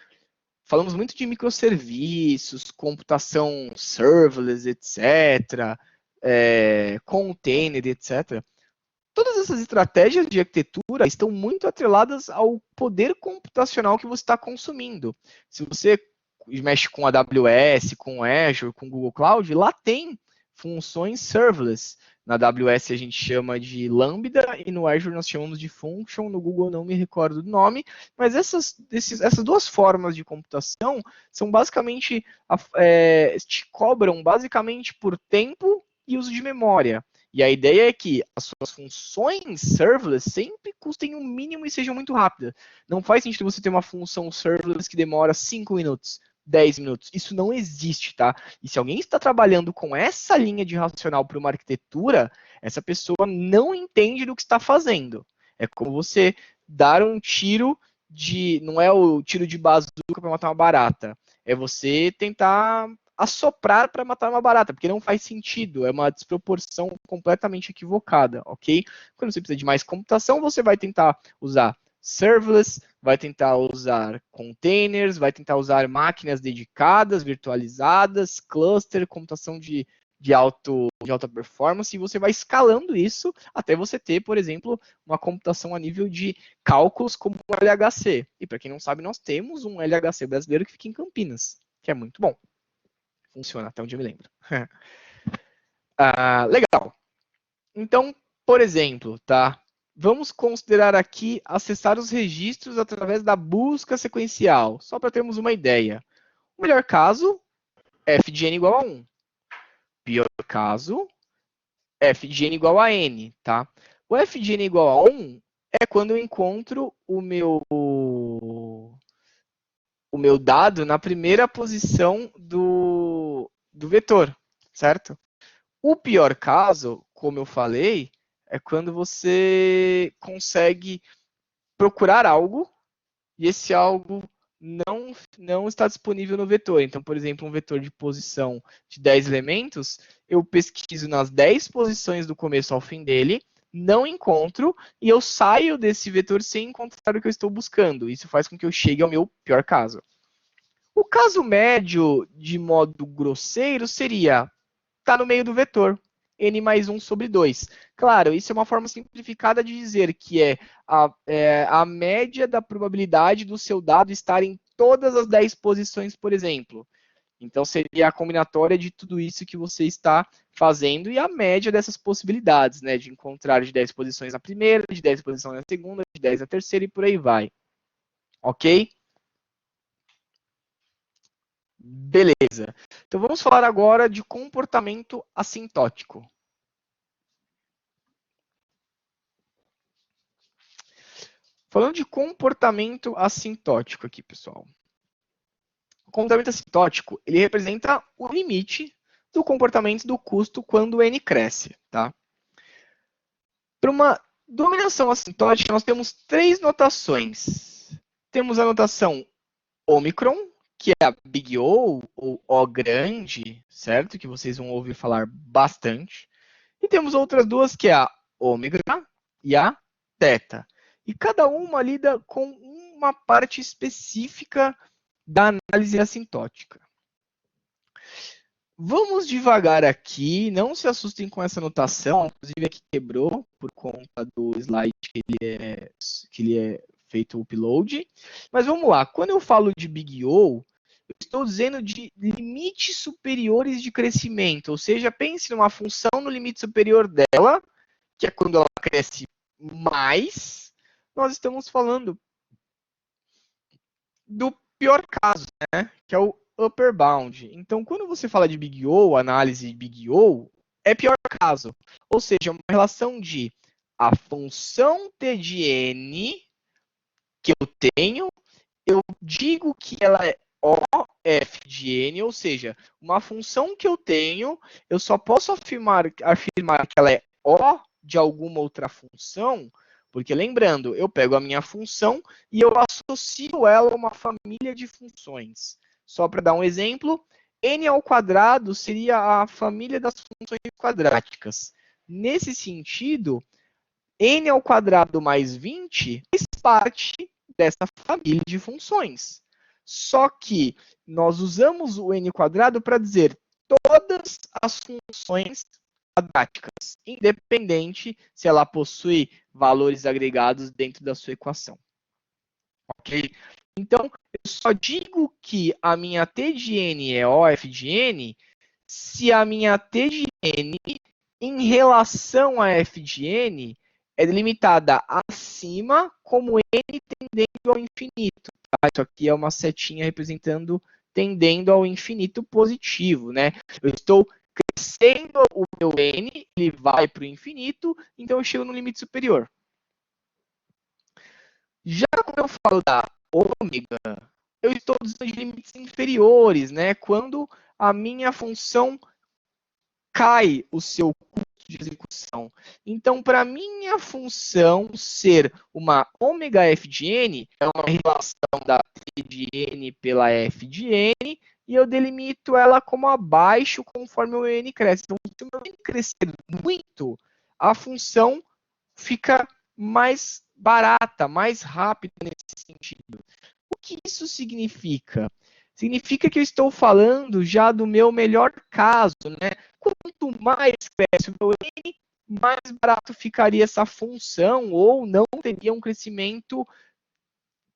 falamos muito de microserviços, computação serverless, etc., container, etc. Todas essas estratégias de arquitetura estão muito atreladas ao poder computacional que você está consumindo. Se você mexe com AWS, com Azure, com Google Cloud, lá tem funções serverless. Na AWS a gente chama de Lambda e no Azure nós chamamos de Function, no Google não me recordo do nome, mas essas duas formas de computação são basicamente, te cobram basicamente por tempo e uso de memória. E a ideia é que as suas funções serverless sempre custem o mínimo e sejam muito rápidas. Não faz sentido você ter uma função serverless que demora 5 minutos, 10 minutos. Isso não existe, tá? E se alguém está trabalhando com essa linha de racional para uma arquitetura, essa pessoa não entende do que está fazendo. É como você dar um tiro de. Não é o tiro de bazuca para matar uma barata. É você tentar assoprar para matar uma barata, porque não faz sentido, é uma desproporção completamente equivocada, ok? Quando você precisa de mais computação, você vai tentar usar serverless, vai tentar usar containers, vai tentar usar máquinas dedicadas, virtualizadas, cluster, computação de alta performance, e você vai escalando isso até você ter, por exemplo, uma computação a nível de cálculos como o LHC. E para quem não sabe, nós temos um LHC brasileiro que fica em Campinas, que é muito bom. Funciona, até onde eu me lembro. Legal. Então, por exemplo, tá? Vamos considerar aqui acessar os registros através da busca sequencial, só para termos uma ideia. O melhor caso, f de n igual a 1. Pior caso, f de n igual a n, tá? O f de n igual a 1 é quando eu encontro o meu dado na primeira posição do vetor, certo? O pior caso, como eu falei, é quando você consegue procurar algo e esse algo não está disponível no vetor. Então, por exemplo, um vetor de posição de 10 elementos, eu pesquiso nas 10 posições do começo ao fim dele, não encontro, e eu saio desse vetor sem encontrar o que eu estou buscando. Isso faz com que eu chegue ao meu pior caso. O caso médio, de modo grosseiro, seria está no meio do vetor, n mais 1 sobre 2. Claro, isso é uma forma simplificada de dizer que a média da probabilidade do seu dado estar em todas as 10 posições, por exemplo. Então, seria a combinatória de tudo isso que você está fazendo e a média dessas possibilidades, né? De encontrar de 10 posições na primeira, de 10 posições na segunda, de 10 na terceira e por aí vai. Ok? Beleza. Então, vamos falar agora de comportamento assintótico. Falando de comportamento assintótico aqui, pessoal. O comportamento assintótico, ele representa o limite do comportamento do custo quando n cresce, tá? Para uma dominação assintótica, nós temos três notações. Temos a notação Omicron, que é a Big O, ou O grande, certo? Que vocês vão ouvir falar bastante. E temos outras duas, que é a Ômega e a Theta. E cada uma lida com uma parte específica da análise assintótica. Vamos devagar aqui, não se assustem com essa notação, inclusive aqui quebrou por conta do slide que ele é feito o upload. Mas vamos lá, quando eu falo de Big O, eu estou dizendo de limites superiores de crescimento, ou seja, pense numa função no limite superior dela, que é quando ela cresce mais, nós estamos falando do pior caso, né? Que é o upper bound. Então, quando você fala de Big O, análise de Big O, é pior caso. Ou seja, uma relação de a função t de n que eu tenho, eu digo que ela é OF de n, ou seja, uma função que eu tenho, eu só posso afirmar que ela é O de alguma outra função, porque lembrando, eu pego a minha função e eu associo ela a uma família de funções. Só para dar um exemplo, n ao quadrado seria a família das funções quadráticas. Nesse sentido, n ao quadrado mais 20 faz parte dessa família de funções. Só que nós usamos o n quadrado para dizer todas as funções quadráticas, independente se ela possui valores agregados dentro da sua equação. Ok? Então, eu só digo que a minha t de n é OF de n se a minha t de n em relação a f de n, é delimitada acima como n tendendo ao infinito. Tá? Isso aqui é uma setinha representando tendendo ao infinito positivo, né? Eu estou crescendo o meu n, ele vai para o infinito, então eu chego no limite superior. Já quando eu falo da ômega, eu estou dizendo de limites inferiores, né? Quando a minha função cai o seu custo de execução. Então, para minha função ser uma ômega f de n, é uma relação da t de n pela f de n, e eu delimito ela como abaixo conforme o n cresce. Então, se o meu n crescer muito, a função fica mais barata, mais rápida nesse sentido. O que isso significa? Significa que eu estou falando já do meu melhor caso, né? Quanto mais cresce o meu n, mais barato ficaria essa função, ou não teria um crescimento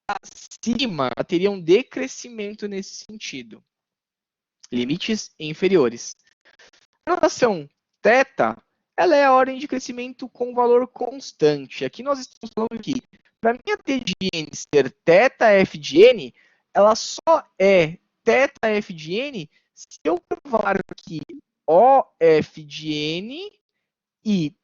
acima, teria um decrescimento nesse sentido. Limites inferiores. A relação θ, ela é a ordem de crescimento com valor constante. Aqui nós estamos falando que, para minha t de n ser θf de n, ela só é θf de n se eu provar que OF de n e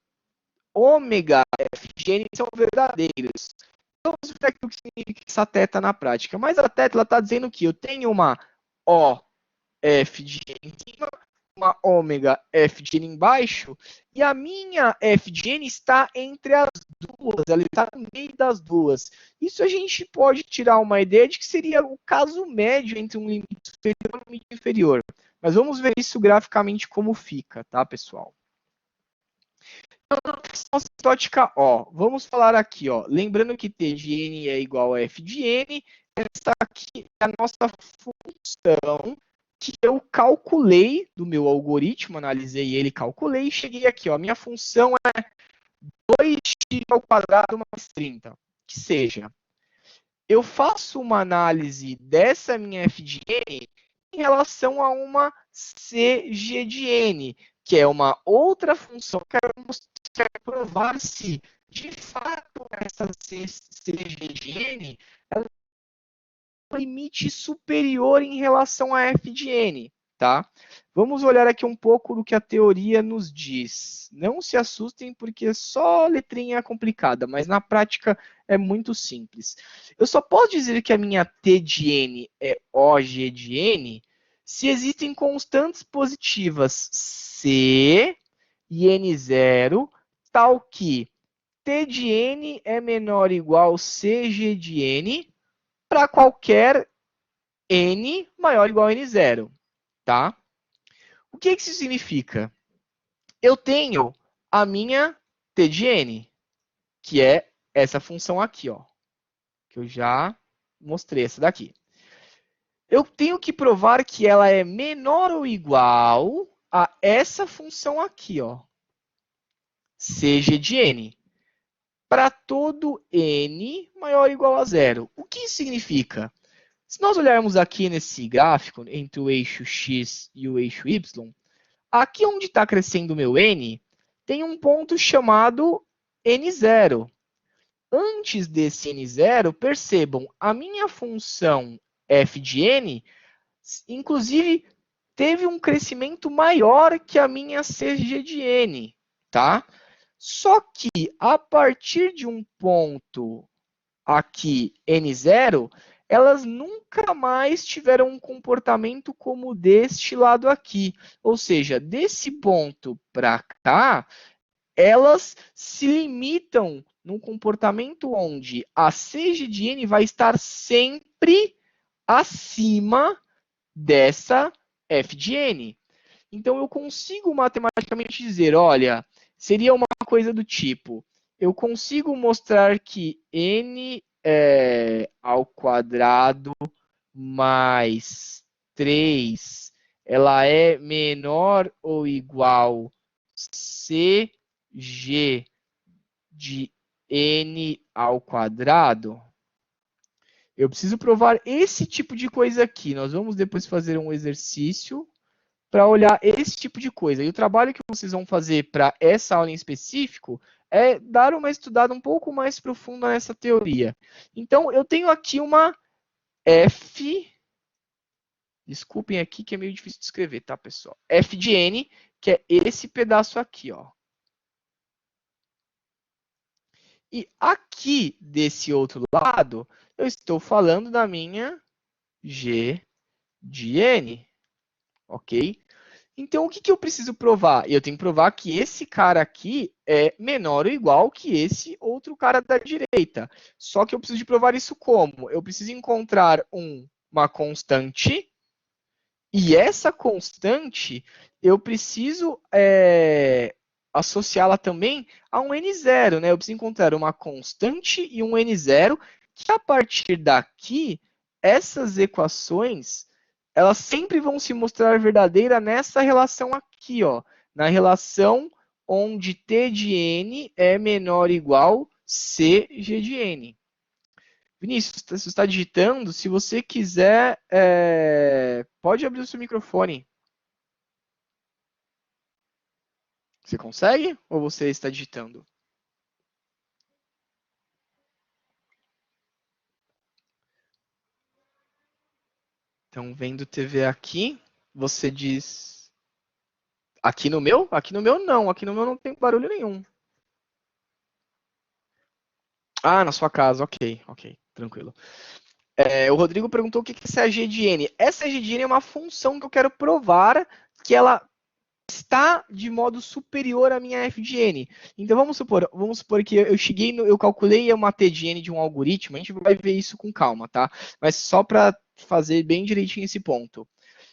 ômega f de n são verdadeiros. Então, vamos ver aqui o que significa essa θ na prática. Mas a θ está dizendo que eu tenho uma OF de n em cima, uma ômega f de n embaixo, e a minha f de n está entre as duas, ela está no meio das duas. Isso a gente pode tirar uma ideia de que seria o caso médio entre um limite superior e um limite inferior. Mas vamos ver isso graficamente como fica, tá, pessoal? Então, assintótica O. Vamos falar aqui, ó. Lembrando que t de n é igual a f de n. Essa aqui é a nossa função que eu calculei do meu algoritmo, analisei ele, calculei e cheguei aqui, ó. Minha função é 2x ao quadrado mais 30. Que seja, eu faço uma análise dessa minha f de n em relação a uma cg de n, que é uma outra função que eu quero provar se, de fato, essa cg de n ela tem um limite superior em relação a f de n. Tá? Vamos olhar aqui um pouco do que a teoria nos diz. Não se assustem, porque é só letrinha complicada, mas na prática é muito simples. Eu só posso dizer que a minha t de n é OG de n se existem constantes positivas c e n0, tal que t de n é menor ou igual a cg de n para qualquer n maior ou igual a n0. Tá? O que isso significa? Eu tenho a minha t de n, que é essa função aqui, ó, que eu já mostrei, essa daqui. Eu tenho que provar que ela é menor ou igual a essa função aqui, ó, cg de n, para todo n maior ou igual a zero. O que isso significa? Se nós olharmos aqui nesse gráfico, entre o eixo x e o eixo y, aqui onde está crescendo o meu n, tem um ponto chamado n0. Antes desse n0, percebam, a minha função f de n, inclusive, teve um crescimento maior que a minha cg de n. Tá? Só que, a partir de um ponto aqui, n0, elas nunca mais tiveram um comportamento como deste lado aqui. Ou seja, desse ponto para cá, elas se limitam num comportamento onde a CG de n vai estar sempre acima dessa f de n. Então, eu consigo matematicamente dizer, olha, seria uma coisa do tipo, eu consigo mostrar que n ao quadrado mais 3, ela é menor ou igual cg de n ao quadrado? Eu preciso provar esse tipo de coisa aqui. Nós vamos depois fazer um exercício para olhar esse tipo de coisa. E o trabalho que vocês vão fazer para essa aula em específico é dar uma estudada um pouco mais profunda nessa teoria. Então, eu tenho aqui uma F, desculpem aqui que é meio difícil de escrever, tá, pessoal? F de N, que é esse pedaço aqui, ó. E aqui, desse outro lado, eu estou falando da minha G de N, ok? Então, o que, que eu preciso provar? Eu tenho que provar que esse cara aqui é menor ou igual que esse outro cara da direita. Só que eu preciso de provar isso como? Eu preciso encontrar uma constante, e essa constante eu preciso associá-la também a um n0, né? Eu preciso encontrar uma constante e um n0, que a partir daqui, essas equações elas sempre vão se mostrar verdadeiras nessa relação aqui, ó, na relação onde t de n é menor ou igual cg de n. Vinícius, você está digitando, se você quiser, pode abrir o seu microfone. Você consegue ou você está digitando? Então, vendo TV aqui, você diz... Aqui no meu? Aqui no meu não, aqui no meu não tem barulho nenhum. Ah, na sua casa, ok, tranquilo. O Rodrigo perguntou o que é essa G de N. Essa G de N é uma função que eu quero provar que ela está de modo superior à minha F de N. Então vamos supor que eu calculei uma T de N de um algoritmo, a gente vai ver isso com calma, tá? Mas só para fazer bem direitinho esse ponto.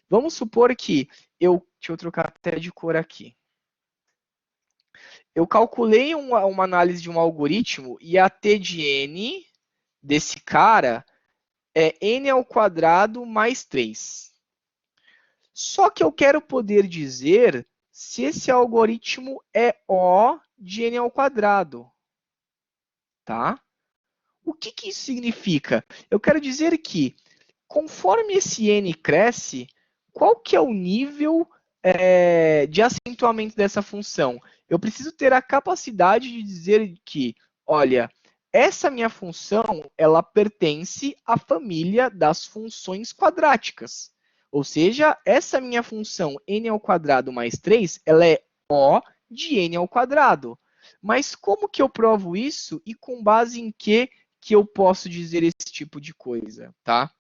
Vamos supor que deixa eu trocar até de cor aqui. Eu calculei uma análise de um algoritmo e a T de N desse cara é N ao quadrado mais 3. Só que eu quero poder dizer se esse algoritmo é O de N ao quadrado. Tá? O que, que isso significa? Eu quero dizer que, conforme esse N cresce, qual que é o nível de acentuamento dessa função? Eu preciso ter a capacidade de dizer que, olha, essa minha função, ela pertence à família das funções quadráticas. Ou seja, essa minha função n ao quadrado mais 3, ela é O de n ao quadrado. Mas como que eu provo isso e com base em que eu posso dizer esse tipo de coisa, tá?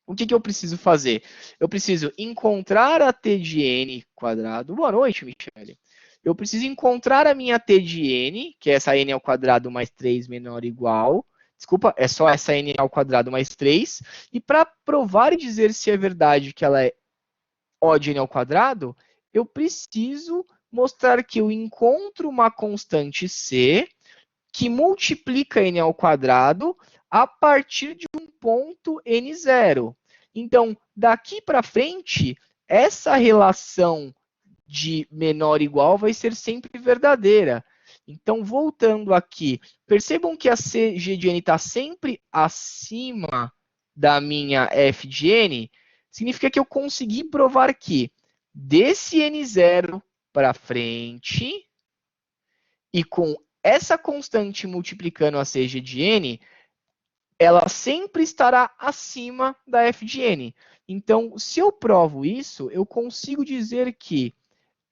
O que, que eu preciso fazer? Eu preciso encontrar a t de n quadrado. Boa noite, Michele. Eu preciso encontrar a minha t de n, que é essa n ao quadrado mais 3 menor ou igual. Desculpa, é só essa n ao quadrado mais 3. E para provar e dizer se é verdade que ela é O de n ao quadrado, eu preciso mostrar que eu encontro uma constante c que multiplica n ao quadrado a partir de um ponto n0. Então, daqui para frente, essa relação de menor ou igual vai ser sempre verdadeira. Então, voltando aqui, percebam que a CG de n está sempre acima da minha F de n, significa que eu consegui provar que desse n0 para frente, e com essa constante multiplicando a CG de n, ela sempre estará acima da F de n. Então, se eu provo isso, eu consigo dizer que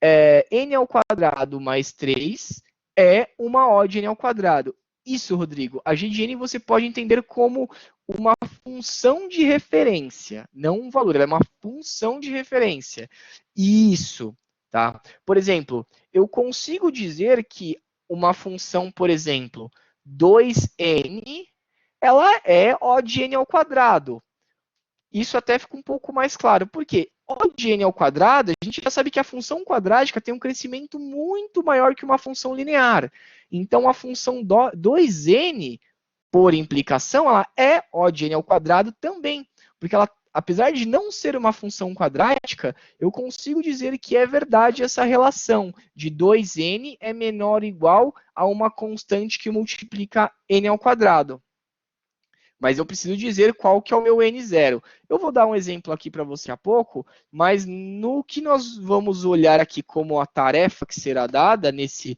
n ao quadrado mais 3 é uma O de n ao quadrado. Isso, Rodrigo, a g de n você pode entender como uma função de referência, não um valor, ela é uma função de referência. Isso, tá? Por exemplo, eu consigo dizer que uma função, por exemplo, 2n, ela é O de n ao quadrado. Isso até fica um pouco mais claro. Por quê? O de n ao quadrado, a gente já sabe que a função quadrática tem um crescimento muito maior que uma função linear. Então, a função 2n, por implicação, ela é O de n ao quadrado também. Porque ela, apesar de não ser uma função quadrática, eu consigo dizer que é verdade essa relação de 2n é menor ou igual a uma constante que multiplica n ao quadrado. mas eu preciso dizer qual que é o meu N0. Eu vou dar um exemplo aqui para você a pouco, mas no que nós vamos olhar aqui como a tarefa que será dada nesse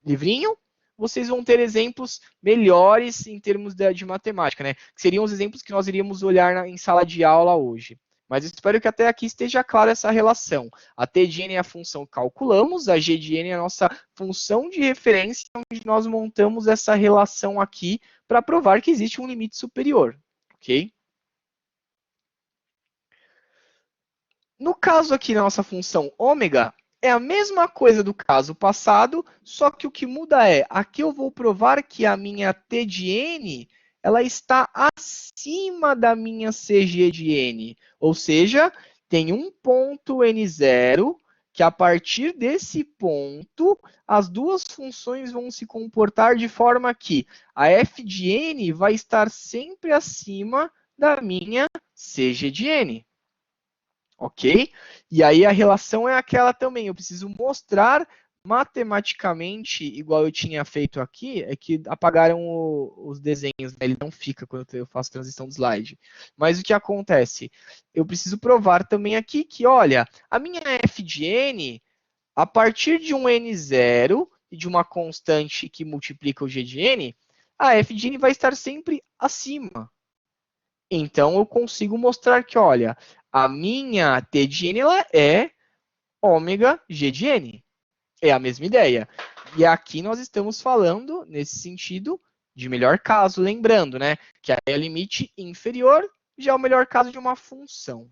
livrinho, vocês vão ter exemplos melhores em termos de matemática, né? Que seriam os exemplos que nós iríamos olhar em sala de aula hoje. Mas espero que até aqui esteja clara essa relação. A t de n é a função que calculamos, a g de n é a nossa função de referência, onde nós montamos essa relação aqui para provar que existe um limite superior, ok? No caso aqui da nossa função ômega, é a mesma coisa do caso passado, só que o que muda é, aqui eu vou provar que a minha t de n, ela está acima da minha cg de n. Ou seja, tem um ponto n0, que a partir desse ponto, as duas funções vão se comportar de forma que a f de n vai estar sempre acima da minha cg de n. Ok? E aí a relação é aquela também. Eu preciso mostrar matematicamente, igual eu tinha feito aqui, é que apagaram os desenhos, né? Ele não fica quando eu faço transição do slide. Mas o que acontece? Eu preciso provar também aqui que, olha, a minha f de n, a partir de um n0 e de uma constante que multiplica o g de n, a f de n vai estar sempre acima. Então, eu consigo mostrar que, olha, a minha T de N ela é ômega G de N. É a mesma ideia. E aqui nós estamos falando, nesse sentido, de melhor caso, lembrando, né? Que é o limite inferior, já é o melhor caso de uma função.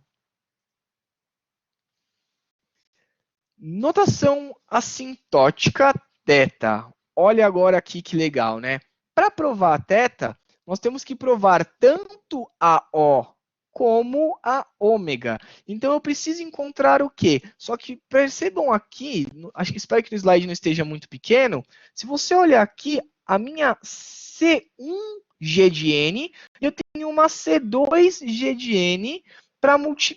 Notação assintótica θ. Olha agora aqui que legal, né? Para provar a θ, nós temos que provar tanto a O como a ômega. Então eu preciso encontrar o quê? Só que percebam aqui, espero que no slide não esteja muito pequeno, se você olhar aqui, a minha C1G de N, eu tenho uma C2G de N,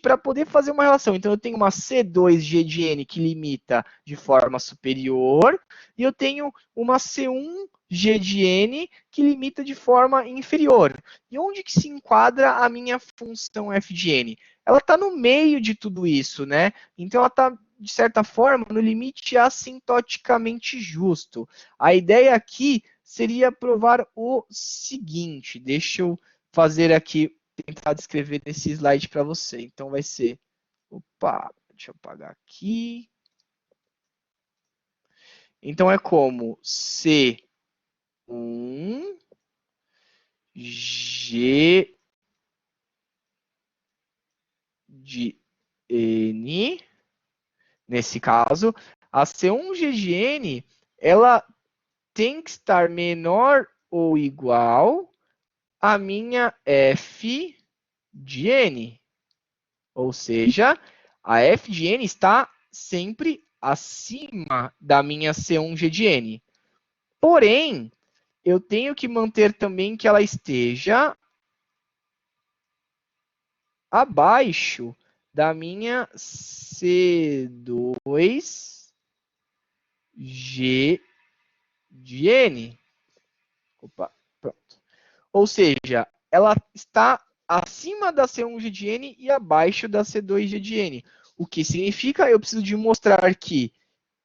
para poder fazer uma relação. Então, eu tenho uma C2G de N que limita de forma superior, e eu tenho uma C1G de N que limita de forma inferior. E onde que se enquadra a minha função f de n? Ela está no meio de tudo isso, né? Então, ela está, de certa forma, no limite assintoticamente justo. A ideia aqui seria provar o seguinte. Deixa eu fazer aqui tentar descrever nesse slide para você. Então vai ser, opa, deixa eu apagar aqui. Então é como C1 G de N, nesse caso, a C1G de N, ela tem que estar menor ou igual à minha F de N. Ou seja, a f de n está sempre acima da minha C1G de n. Porém, eu tenho que manter também que ela esteja abaixo da minha C2G de n. Opa, pronto. Ou seja, ela está acima da C1G de n e abaixo da C2G de n. O que significa eu preciso de mostrar que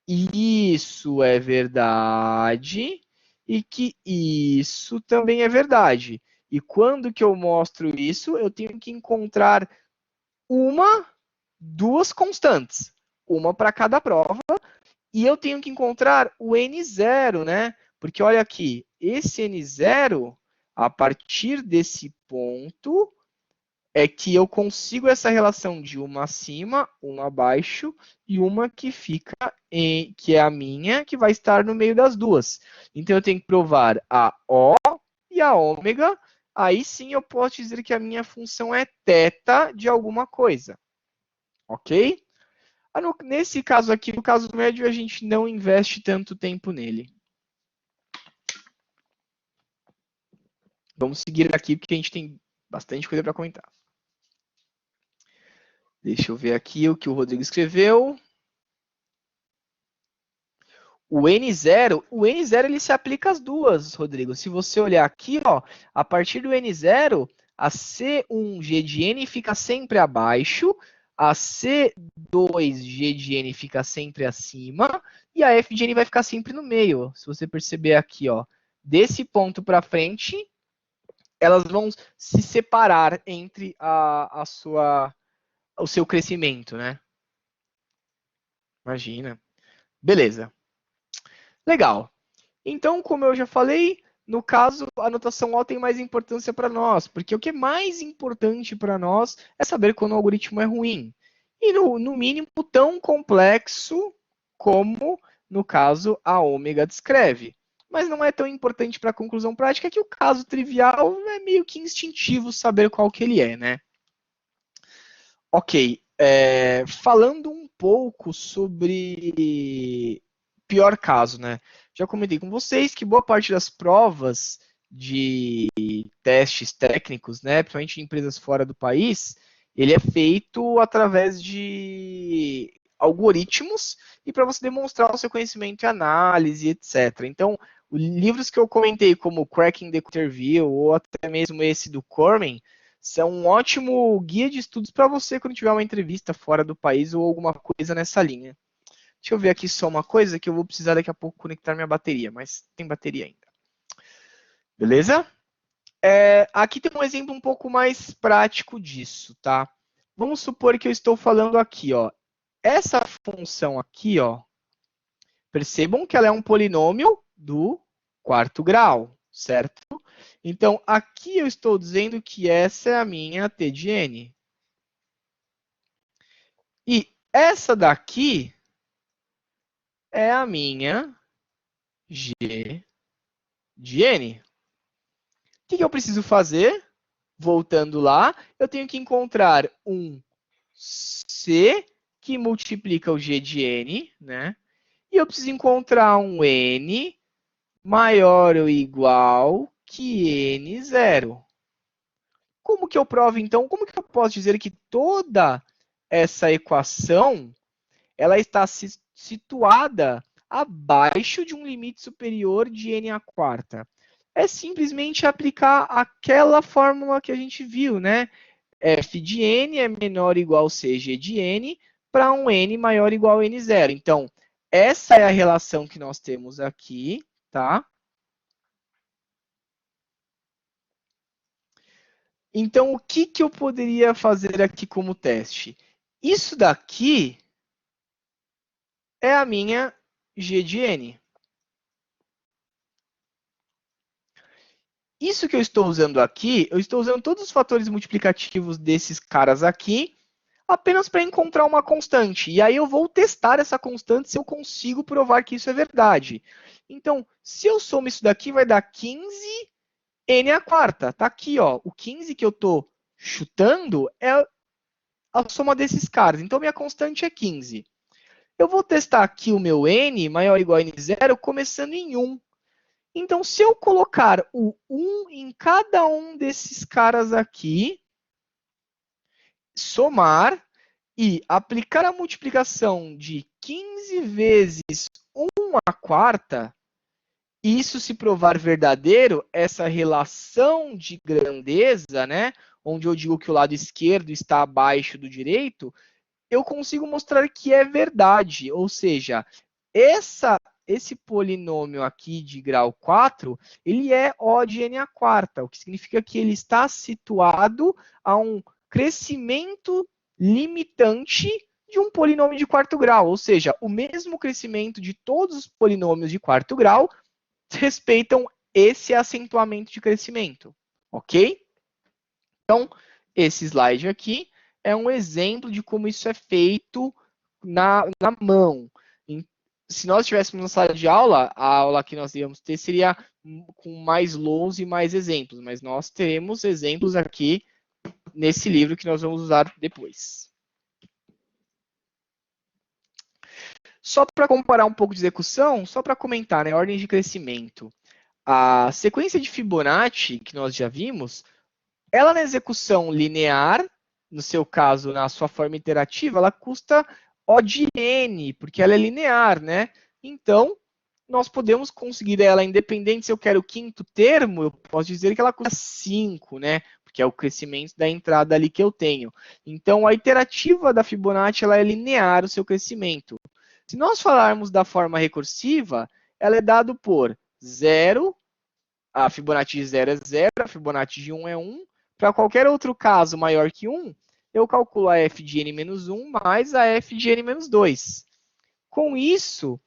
isso é verdade e que isso também é verdade. E quando que eu mostro isso, eu tenho que encontrar duas constantes, uma para cada prova, e eu tenho que encontrar o N0, né? Porque olha aqui, esse N0, a partir desse ponto, é que eu consigo essa relação de uma acima, uma abaixo e uma que fica que é a minha, que vai estar no meio das duas. Então eu tenho que provar a O e a ômega. Aí sim eu posso dizer que a minha função é θ de alguma coisa. Ok? Nesse caso aqui, no caso médio, a gente não investe tanto tempo nele. Vamos seguir aqui, porque a gente tem bastante coisa para comentar. Deixa eu ver aqui o que o Rodrigo escreveu. O N0 ele se aplica às duas, Rodrigo. Se você olhar aqui, ó, a partir do N0, a C1G de N fica sempre abaixo, a C2G de N fica sempre acima, e a F de N vai ficar sempre no meio. Se você perceber aqui, ó, desse ponto para frente, elas vão se separar entre o seu crescimento, né? Imagina. Beleza. Legal. Então, como eu já falei, no caso, a notação O tem mais importância para nós, porque o que é mais importante para nós é saber quando o algoritmo é ruim. E, no mínimo, tão complexo como, no caso, a ômega descreve. Mas não é tão importante para a conclusão prática que o caso trivial é meio que instintivo saber qual que ele é, né? Ok, falando um pouco sobre pior caso, né? Já comentei com vocês que boa parte das provas de testes técnicos, né, principalmente em empresas fora do país, ele é feito através de algoritmos e para você demonstrar o seu conhecimento em análise, etc. Então, os livros que eu comentei, como Cracking the Interview ou até mesmo esse do Cormen, são um ótimo guia de estudos para você quando tiver uma entrevista fora do país ou alguma coisa nessa linha. Deixa eu ver aqui só uma coisa que eu vou precisar daqui a pouco conectar minha bateria, mas tem bateria ainda. Beleza? Aqui tem um exemplo um pouco mais prático disso, tá? Vamos supor que eu estou falando aqui, ó. Essa função aqui, ó, percebam que ela é um polinômio do quarto grau, certo? Então, aqui eu estou dizendo que essa é a minha T de N. E essa daqui é a minha G de N. O que eu preciso fazer? Voltando lá, eu tenho que encontrar um C que multiplica o G de N, né? E eu preciso encontrar um N maior ou igual que N0. Como que eu provo, então? Como que eu posso dizer que toda essa equação ela está situada abaixo de um limite superior de n à quarta? É simplesmente aplicar aquela fórmula que a gente viu, né? F de n é menor ou igual a CG de n para um n maior ou igual a n0. Então, essa é a relação que nós temos aqui, tá? Então, o que, que eu poderia fazer aqui como teste? Isso daqui é a minha G de N. Isso que eu estou usando aqui, eu estou usando todos os fatores multiplicativos desses caras aqui, apenas para encontrar uma constante. E aí eu vou testar essa constante se eu consigo provar que isso é verdade. Então, se eu somo isso daqui, vai dar 15 n à quarta. Tá aqui, ó. O 15 que eu estou chutando é a soma desses caras. Então, minha constante é 15. Eu vou testar aqui o meu n maior ou igual a n0 começando em 1. Então, se eu colocar o 1 em cada um desses caras aqui, somar e aplicar a multiplicação de 15 vezes 1 à quarta, isso se provar verdadeiro, essa relação de grandeza, né, onde eu digo que o lado esquerdo está abaixo do direito, eu consigo mostrar que é verdade. Ou seja, esse polinômio aqui de grau 4, ele é O de n à quarta, o que significa que ele está situado a um crescimento limitante de um polinômio de quarto grau, ou seja, o mesmo crescimento de todos os polinômios de quarto grau respeitam esse acentuamento de crescimento, ok? Então, esse slide aqui é um exemplo de como isso é feito na mão. Se nós estivéssemos na sala de aula, a aula que nós íamos ter seria com mais lousa e mais exemplos, mas nós teremos exemplos aqui nesse livro que nós vamos usar depois. Só para comparar um pouco de execução, só para comentar, né, ordem de crescimento. A sequência de Fibonacci, que nós já vimos, ela na execução linear, no seu caso, na sua forma iterativa, ela custa O de n, porque ela é linear, né? Então, nós podemos conseguir ela independente se eu quero o quinto termo, eu posso dizer que ela custa 5, né? Porque é o crescimento da entrada ali que eu tenho. Então, a iterativa da Fibonacci ela é linear o seu crescimento. Se nós falarmos da forma recursiva, ela é dada por 0, a Fibonacci de 0 é 0, a Fibonacci de 1 é 1. Para qualquer outro caso maior que 1, eu calculo a f de n menos 1 mais a f de n menos 2. Com isso,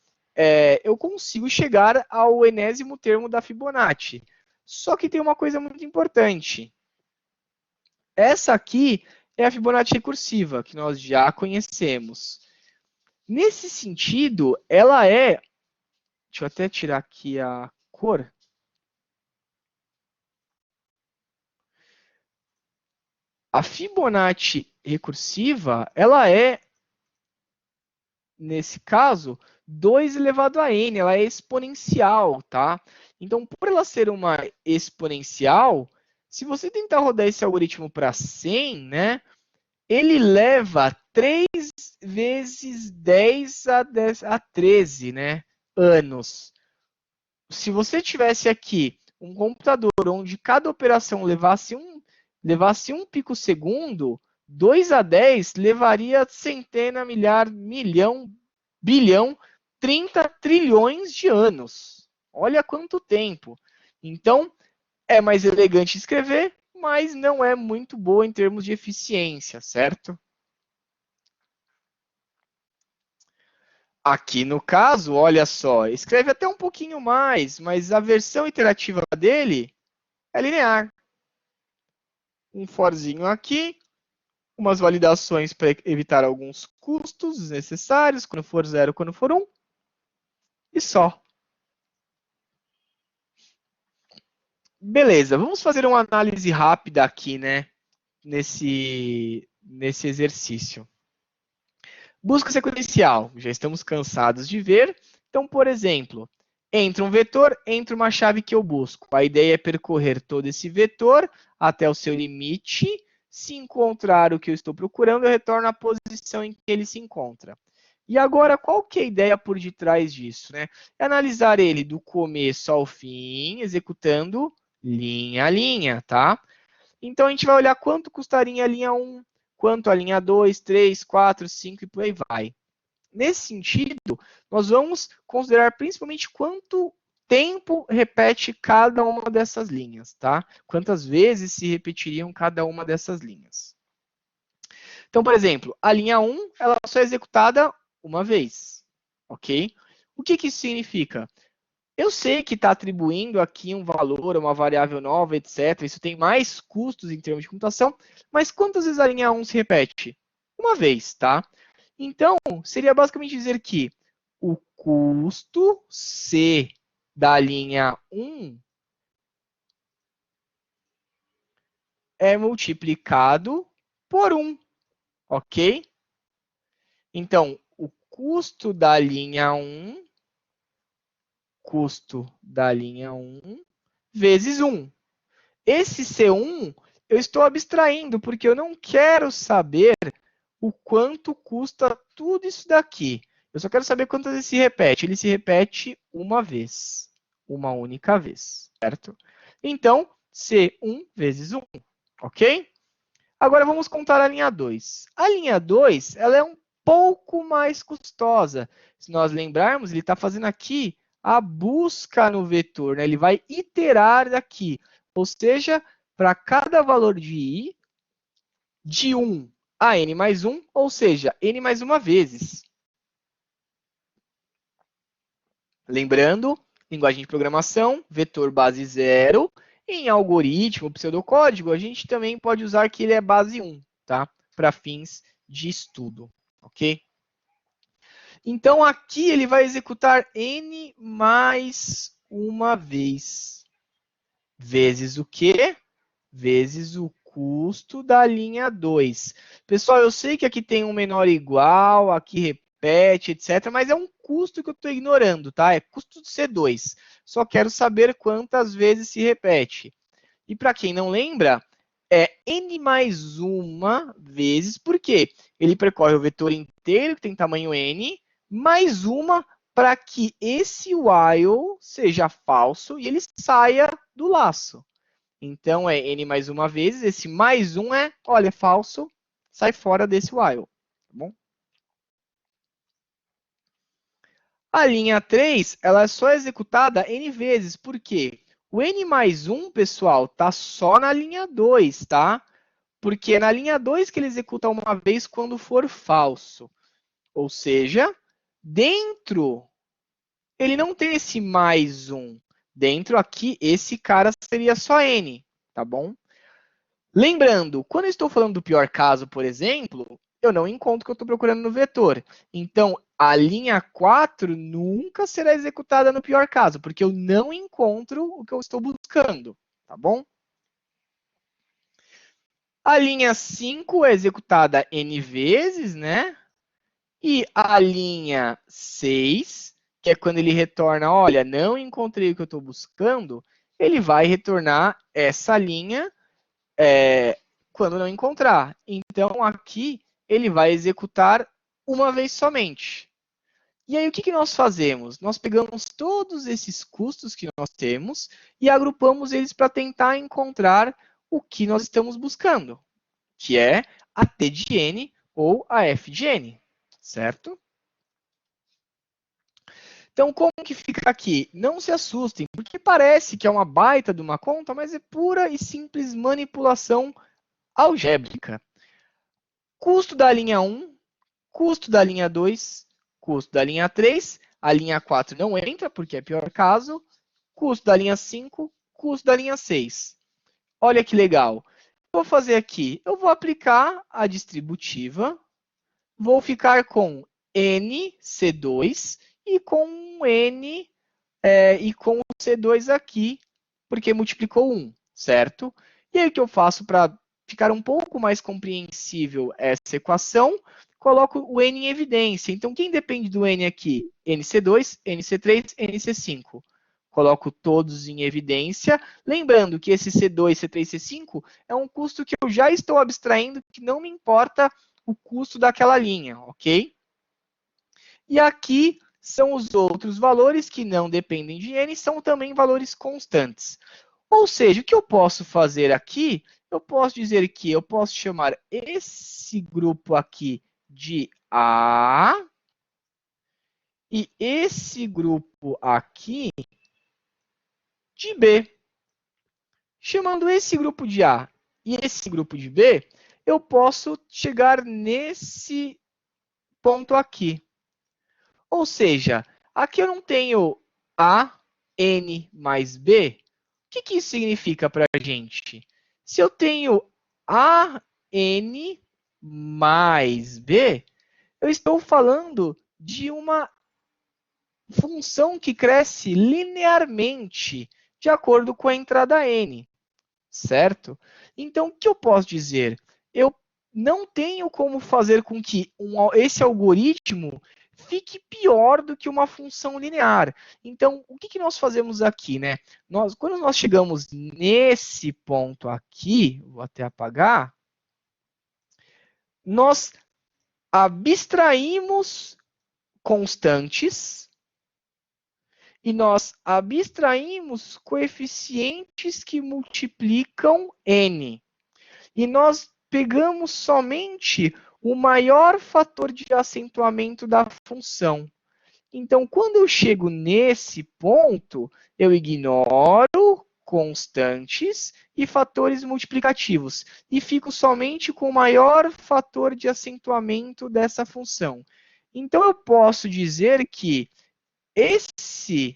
eu consigo chegar ao enésimo termo da Fibonacci. Só que tem uma coisa muito importante. Essa aqui é a Fibonacci recursiva, que nós já conhecemos. Nesse sentido, ela é... Deixa eu até tirar aqui a cor. A Fibonacci recursiva, ela é, nesse caso, 2 elevado a n, ela é exponencial, tá? Então, por ela ser uma exponencial, se você tentar rodar esse algoritmo para 100, né, ele leva 3 vezes 10 a 13, né, anos. Se você tivesse aqui um computador onde cada operação levasse um picosegundo, 2 a 10 levaria centena, milhar, milhão, bilhão, 30 trilhões de anos. Olha quanto tempo. Então, é mais elegante escrever, mas não é muito boa em termos de eficiência, certo? Aqui no caso, olha só, escreve até um pouquinho mais, mas a versão iterativa dele é linear. Um forzinho aqui, umas validações para evitar alguns custos desnecessários, quando for 0, quando for 1, e só. Beleza, vamos fazer uma análise rápida aqui, né, nesse exercício. Busca sequencial, já estamos cansados de ver. Então, por exemplo, entra um vetor, entra uma chave que eu busco. A ideia é percorrer todo esse vetor até o seu limite. Se encontrar o que eu estou procurando, eu retorno à posição em que ele se encontra. E agora, qual que é a ideia por detrás disso, né? É analisar ele do começo ao fim, executando linha a linha, tá? Então, a gente vai olhar quanto custaria a linha 1, quanto a linha 2, 3, 4, 5 e por aí vai. Nesse sentido, nós vamos considerar principalmente quanto tempo repete cada uma dessas linhas, tá? Quantas vezes se repetiriam cada uma dessas linhas. Então, por exemplo, a linha 1, ela só é executada uma vez, ok? O que isso significa? Eu sei que está atribuindo aqui um valor, uma variável nova, etc. Isso tem mais custos em termos de computação, mas quantas vezes a linha 1 se repete? Uma vez, tá? Então, seria basicamente dizer que o custo C da linha 1 é multiplicado por 1, ok? Então, o custo da linha 1 vezes 1. Esse C1 eu estou abstraindo, porque eu não quero saber o quanto custa tudo isso daqui. Eu só quero saber quantas vezes se repete. Ele se repete uma vez. Uma única vez, certo? Então, C1 vezes 1, ok? Agora vamos contar a linha 2. A linha 2 ela é um pouco mais custosa. Se nós lembrarmos, ele está fazendo aqui a busca no vetor, né? Ele vai iterar daqui. Ou seja, para cada valor de i, de 1 a n mais 1, ou seja, n mais uma vezes. Lembrando, linguagem de programação, vetor base 0. Em algoritmo, pseudocódigo, a gente também pode usar que ele é base 1, tá? Para fins de estudo, ok? Então, aqui ele vai executar n mais uma vez. Vezes o quê? Vezes o custo da linha 2. Pessoal, eu sei que aqui tem um menor igual, aqui repete, etc. Mas é um custo que eu estou ignorando, tá? É custo de C2. Só quero saber quantas vezes se repete. E para quem não lembra, é n mais uma vezes, por quê? Ele percorre o vetor inteiro, que tem tamanho n, mais uma para que esse while seja falso e ele saia do laço. Então, é n mais uma vezes, esse mais um é, olha, é falso, sai fora desse while. Tá bom? A linha 3, ela é só executada n vezes. Por quê? O n mais 1, pessoal, está só na linha 2, tá? Porque é na linha 2 que ele executa uma vez quando for falso. Ou seja, dentro, ele não tem esse mais 1. Dentro aqui, esse cara seria só n, tá bom? Lembrando, quando eu estou falando do pior caso, por exemplo, eu não encontro o que eu estou procurando no vetor. Então, a linha 4 nunca será executada no pior caso, porque eu não encontro o que eu estou buscando, tá bom? A linha 5 é executada n vezes, né? E a linha 6, que é quando ele retorna, olha, não encontrei o que eu estou buscando, ele vai retornar essa linha quando não encontrar. Então, aqui, ele vai executar uma vez somente. E aí, o que nós fazemos? Nós pegamos todos esses custos que nós temos e agrupamos eles para tentar encontrar o que nós estamos buscando, que é a T de N ou a F de N, certo? Então, como que fica aqui? Não se assustem, porque parece que é uma baita de uma conta, mas é pura e simples manipulação algébrica. Custo da linha 1, custo da linha 2, custo da linha 3, a linha 4 não entra, porque é pior caso, custo da linha 5, custo da linha 6. Olha que legal. Vou fazer aqui, eu vou aplicar a distributiva, vou ficar com NC2 e com N e com o C2 aqui, porque multiplicou 1, certo? E aí o que eu faço para ficar um pouco mais compreensível essa equação? Coloco o N em evidência. Então, quem depende do N aqui? NC2, NC3, NC5. Coloco todos em evidência. Lembrando que esse C2, C3, C5 é um custo que eu já estou abstraindo, que não me importa o custo daquela linha, ok? E aqui são os outros valores que não dependem de n, são também valores constantes. Ou seja, o que eu posso fazer aqui? Eu posso dizer que eu posso chamar esse grupo aqui de A e esse grupo aqui de B. Chamando esse grupo de A e esse grupo de B, eu posso chegar nesse ponto aqui. Ou seja, aqui eu não tenho A, N mais B. O que isso significa para a gente? Se eu tenho A, N mais B, eu estou falando de uma função que cresce linearmente de acordo com a entrada N, certo? Então, o que eu posso dizer? Eu não tenho como fazer com que esse algoritmo fique pior do que uma função linear. Então, o que nós fazemos aqui, né? Quando nós chegamos nesse ponto aqui, vou até apagar, nós abstraímos constantes e nós abstraímos coeficientes que multiplicam n. E nós pegamos somente o maior fator de acentuamento da função. Então, quando eu chego nesse ponto, eu ignoro constantes e fatores multiplicativos e fico somente com o maior fator de acentuamento dessa função. Então, eu posso dizer que esse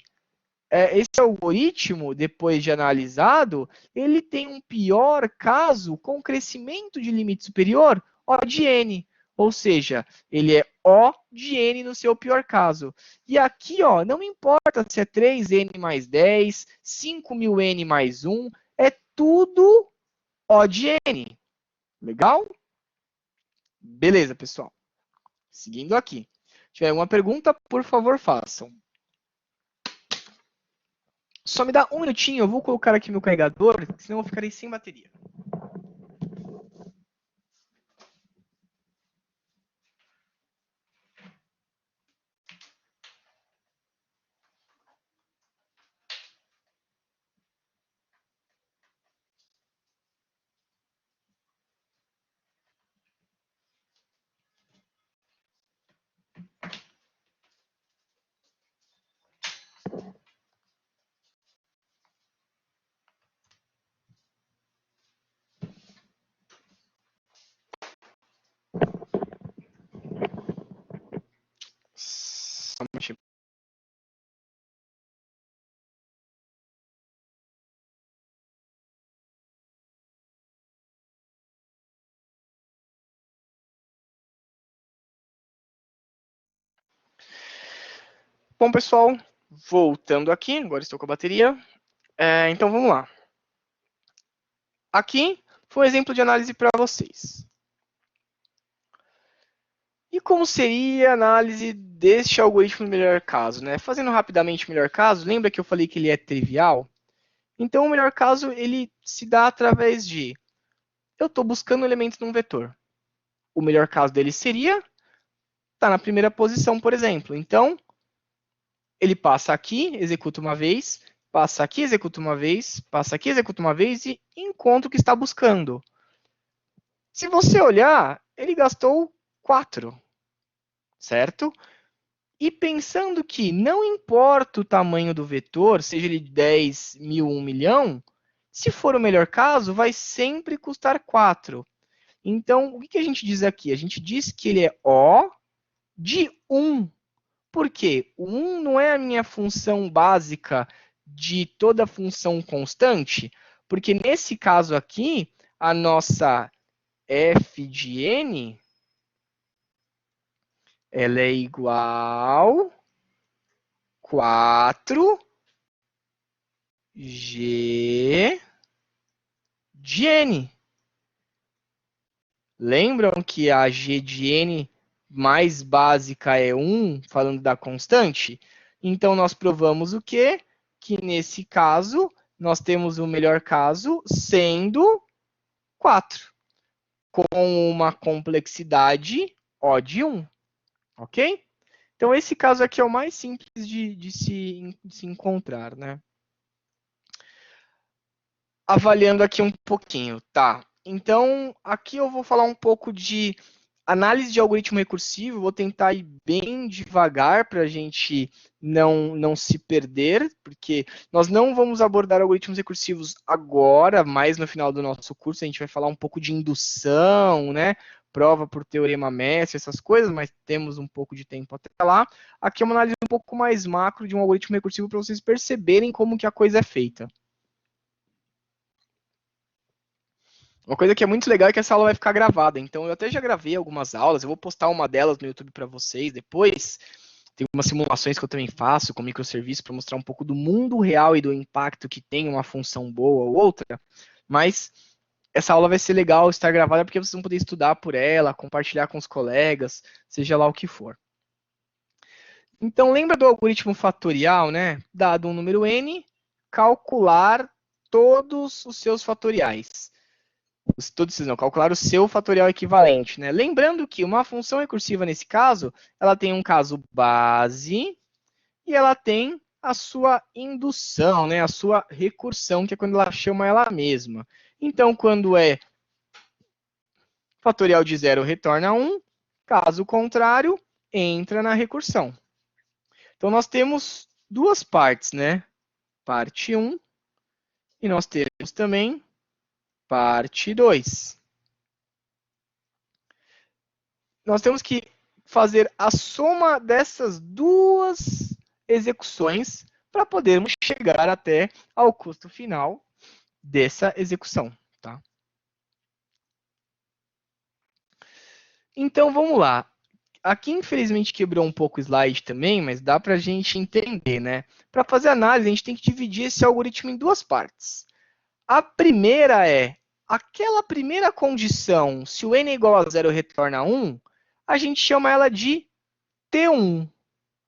algoritmo, depois de analisado, ele tem um pior caso com crescimento de limite superior, O de n. Ou seja, ele é O de n no seu pior caso. E aqui, ó, não importa se é 3n mais 10, 5.000n mais 1, é tudo O de n. Legal? Beleza, pessoal. Seguindo aqui. Se tiver alguma pergunta, por favor, façam. Só me dá um minutinho, eu vou colocar aqui meu carregador, senão eu ficarei sem bateria. Bom, pessoal, voltando aqui, agora estou com a bateria. Então, vamos lá. Aqui foi um exemplo de análise para vocês. E como seria a análise deste algoritmo no melhor caso, né? Fazendo rapidamente o melhor caso, lembra que eu falei que ele é trivial? Então, o melhor caso, ele se dá através de... Eu estou buscando um elemento num vetor. O melhor caso dele seria... Está na primeira posição, por exemplo. Então, ele passa aqui, executa uma vez, passa aqui, executa uma vez, passa aqui, executa uma vez e encontra o que está buscando. Se você olhar, ele gastou 4, certo? E pensando que não importa o tamanho do vetor, seja ele 10 mil, 1 milhão, se for o melhor caso, vai sempre custar 4. Então, o que a gente diz aqui? A gente diz que ele é O de 1. Por quê? O 1 não é a minha função básica de toda função constante, porque nesse caso aqui, a nossa f de n ela é igual a 4g de n. Lembram que a g de n mais básica é 1, falando da constante? Então, nós provamos o quê? Que nesse caso, nós temos o melhor caso sendo 4, com uma complexidade O de 1, ok? Então, esse caso aqui é o mais simples de se encontrar, né? Avaliando aqui um pouquinho, tá? Então, aqui eu vou falar um pouco de análise de algoritmo recursivo, vou tentar ir bem devagar para a gente não se perder, porque nós não vamos abordar algoritmos recursivos agora, mais no final do nosso curso, a gente vai falar um pouco de indução, né? Prova por teorema mestre, essas coisas, mas temos um pouco de tempo até lá. Aqui é uma análise um pouco mais macro de um algoritmo recursivo para vocês perceberem como que a coisa é feita. Uma coisa que é muito legal é que essa aula vai ficar gravada. Então, eu até já gravei algumas aulas. Eu vou postar uma delas no YouTube para vocês depois. Tem umas simulações que eu também faço com microserviços para mostrar um pouco do mundo real e do impacto que tem uma função boa ou outra. Mas essa aula vai ser legal estar gravada porque vocês vão poder estudar por ela, compartilhar com os colegas, seja lá o que for. Então, lembra do algoritmo fatorial, né? Dado um número n, calcular todos os seus fatoriais. Todos vocês não, calcular o seu fatorial equivalente, né? Lembrando que uma função recursiva, nesse caso, ela tem um caso base e ela tem a sua indução, né? A sua recursão, que é quando ela chama ela mesma. Então, quando é fatorial de 0 retorna 1, caso contrário, entra na recursão. Então, nós temos duas partes, né? Parte 1 e nós temos também parte 2. Nós temos que fazer a soma dessas duas execuções para podermos chegar até ao custo final dessa execução. Tá? Então, vamos lá. Aqui, infelizmente, quebrou um pouco o slide também, mas dá para a gente entender, né? Para fazer análise, a gente tem que dividir esse algoritmo em duas partes. A primeira é aquela primeira condição, se o n é igual a 0 retorna 1, a gente chama ela de T1,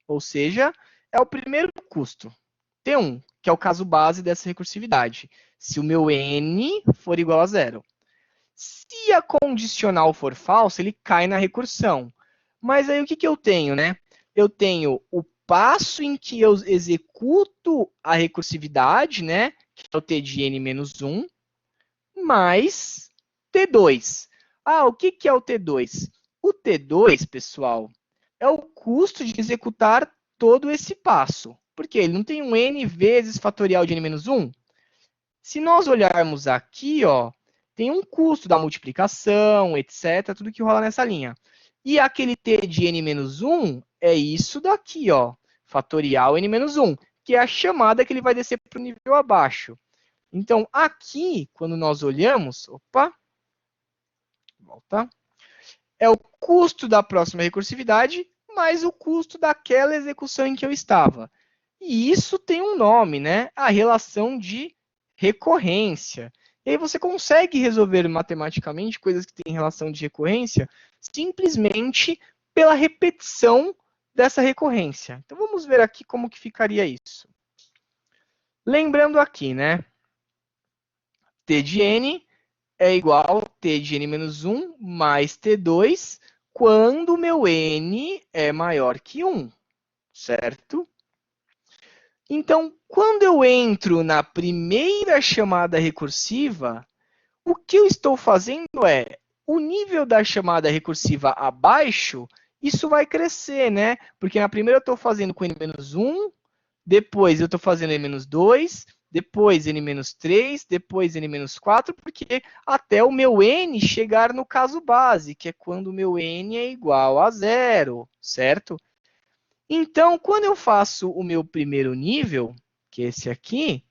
ou seja, é o primeiro custo, T1, que é o caso base dessa recursividade. Se o meu n for igual a 0. Se a condicional for falsa, ele cai na recursão. Mas aí o que eu tenho, né? Eu tenho o passo em que eu executo a recursividade, né? Que é o t de n menos 1, mais T2. Ah, o que é o T2? O T2, pessoal, é o custo de executar todo esse passo. Porque ele não tem um n vezes fatorial de n menos 1? Se nós olharmos aqui, ó, tem um custo da multiplicação, etc., tudo que rola nessa linha. E aquele t de n menos 1 é isso daqui, ó, fatorial n menos 1, que é a chamada que ele vai descer para o nível abaixo. Então, aqui, quando nós olhamos, opa, volta, é o custo da próxima recursividade mais o custo daquela execução em que eu estava. E isso tem um nome, né? A relação de recorrência. E aí você consegue resolver matematicamente coisas que têm relação de recorrência simplesmente pela repetição dessa recorrência. Então vamos ver aqui como que ficaria isso. Lembrando aqui, né? T de n é igual a T de n menos 1 mais T2 quando o meu n é maior que 1, certo? Então, quando eu entro na primeira chamada recursiva, o que eu estou fazendo é, o nível da chamada recursiva abaixo, isso vai crescer, né? Porque na primeira eu estou fazendo com n-1, depois eu estou fazendo n-2, depois n-3, depois n-4, porque até o meu n chegar no caso base, que é quando o meu n é igual a 0, certo? Então, quando eu faço o meu primeiro nível, que é esse aqui,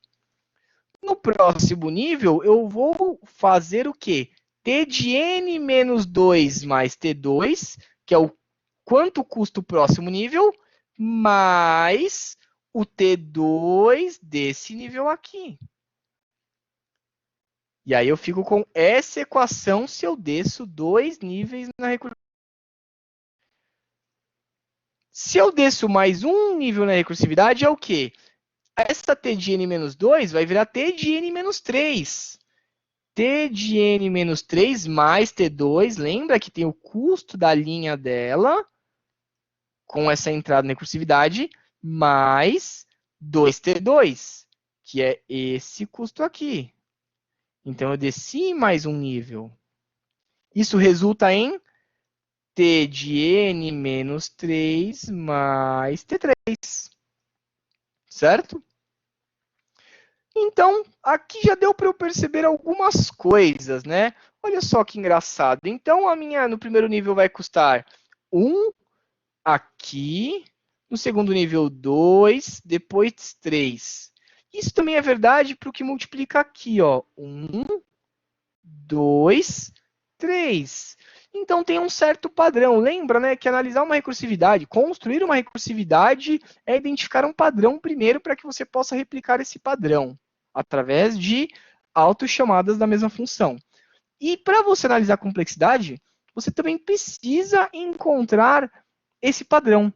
no próximo nível, eu vou fazer o quê? T de n menos 2 mais T2, que é o quanto custa o próximo nível, mais o T2 desse nível aqui. E aí eu fico com essa equação se eu desço 2 níveis na recursividade. Se eu desço mais um nível na recursividade, é o quê? Essa T de n menos 2 vai virar T de n menos 3. T de n menos 3 mais T2, lembra que tem o custo da linha dela, com essa entrada na recursividade, mais 2T2, que é esse custo aqui. Então, eu desci mais um nível. Isso resulta em T de n menos 3 mais T3, certo? Então, aqui já deu para eu perceber algumas coisas, né? Olha só que engraçado. Então, a minha no primeiro nível vai custar 1 aqui, no segundo nível 2, depois 3. Isso também é verdade para o que multiplica aqui, ó. 1, 2, 3. Então tem um certo padrão. Lembra, né, que analisar uma recursividade, construir uma recursividade é identificar um padrão primeiro para que você possa replicar esse padrão através de autochamadas da mesma função. E para você analisar a complexidade, você também precisa encontrar esse padrão.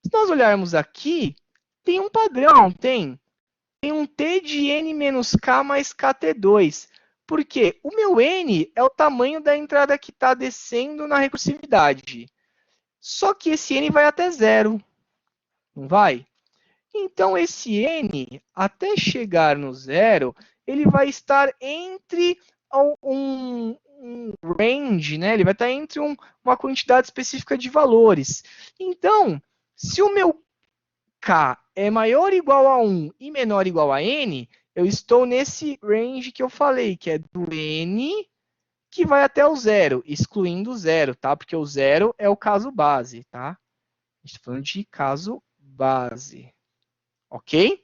Se nós olharmos aqui, tem um padrão, tem um T de n menos k mais kt2. Por quê? O meu n é o tamanho da entrada que está descendo na recursividade. Só que esse n vai até zero, não vai? Então, esse n, até chegar no zero, ele vai estar entre um range, né? Ele vai estar entre uma quantidade específica de valores. Então, se o meu k é maior ou igual a 1 e menor ou igual a n, eu estou nesse range que eu falei, que é do n que vai até o zero, excluindo o zero, tá? Porque o zero é o caso base, tá? A gente está falando de caso base, ok?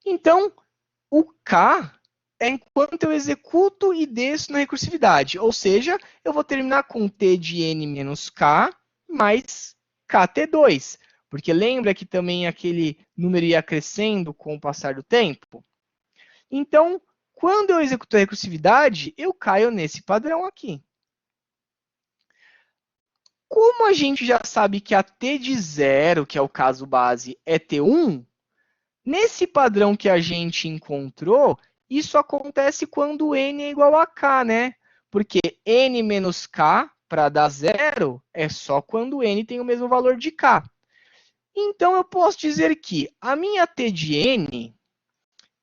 Então, o k é enquanto eu executo e desço na recursividade, ou seja, eu vou terminar com t de n menos k mais kt2. Porque lembra que também aquele número ia crescendo com o passar do tempo? Então, quando eu executo a recursividade, eu caio nesse padrão aqui. Como a gente já sabe que a t de zero, que é o caso base, é t1, nesse padrão que a gente encontrou, isso acontece quando n é igual a k, né? Porque n menos k, para dar zero, é só quando n tem o mesmo valor de k. Então, eu posso dizer que a minha t de n,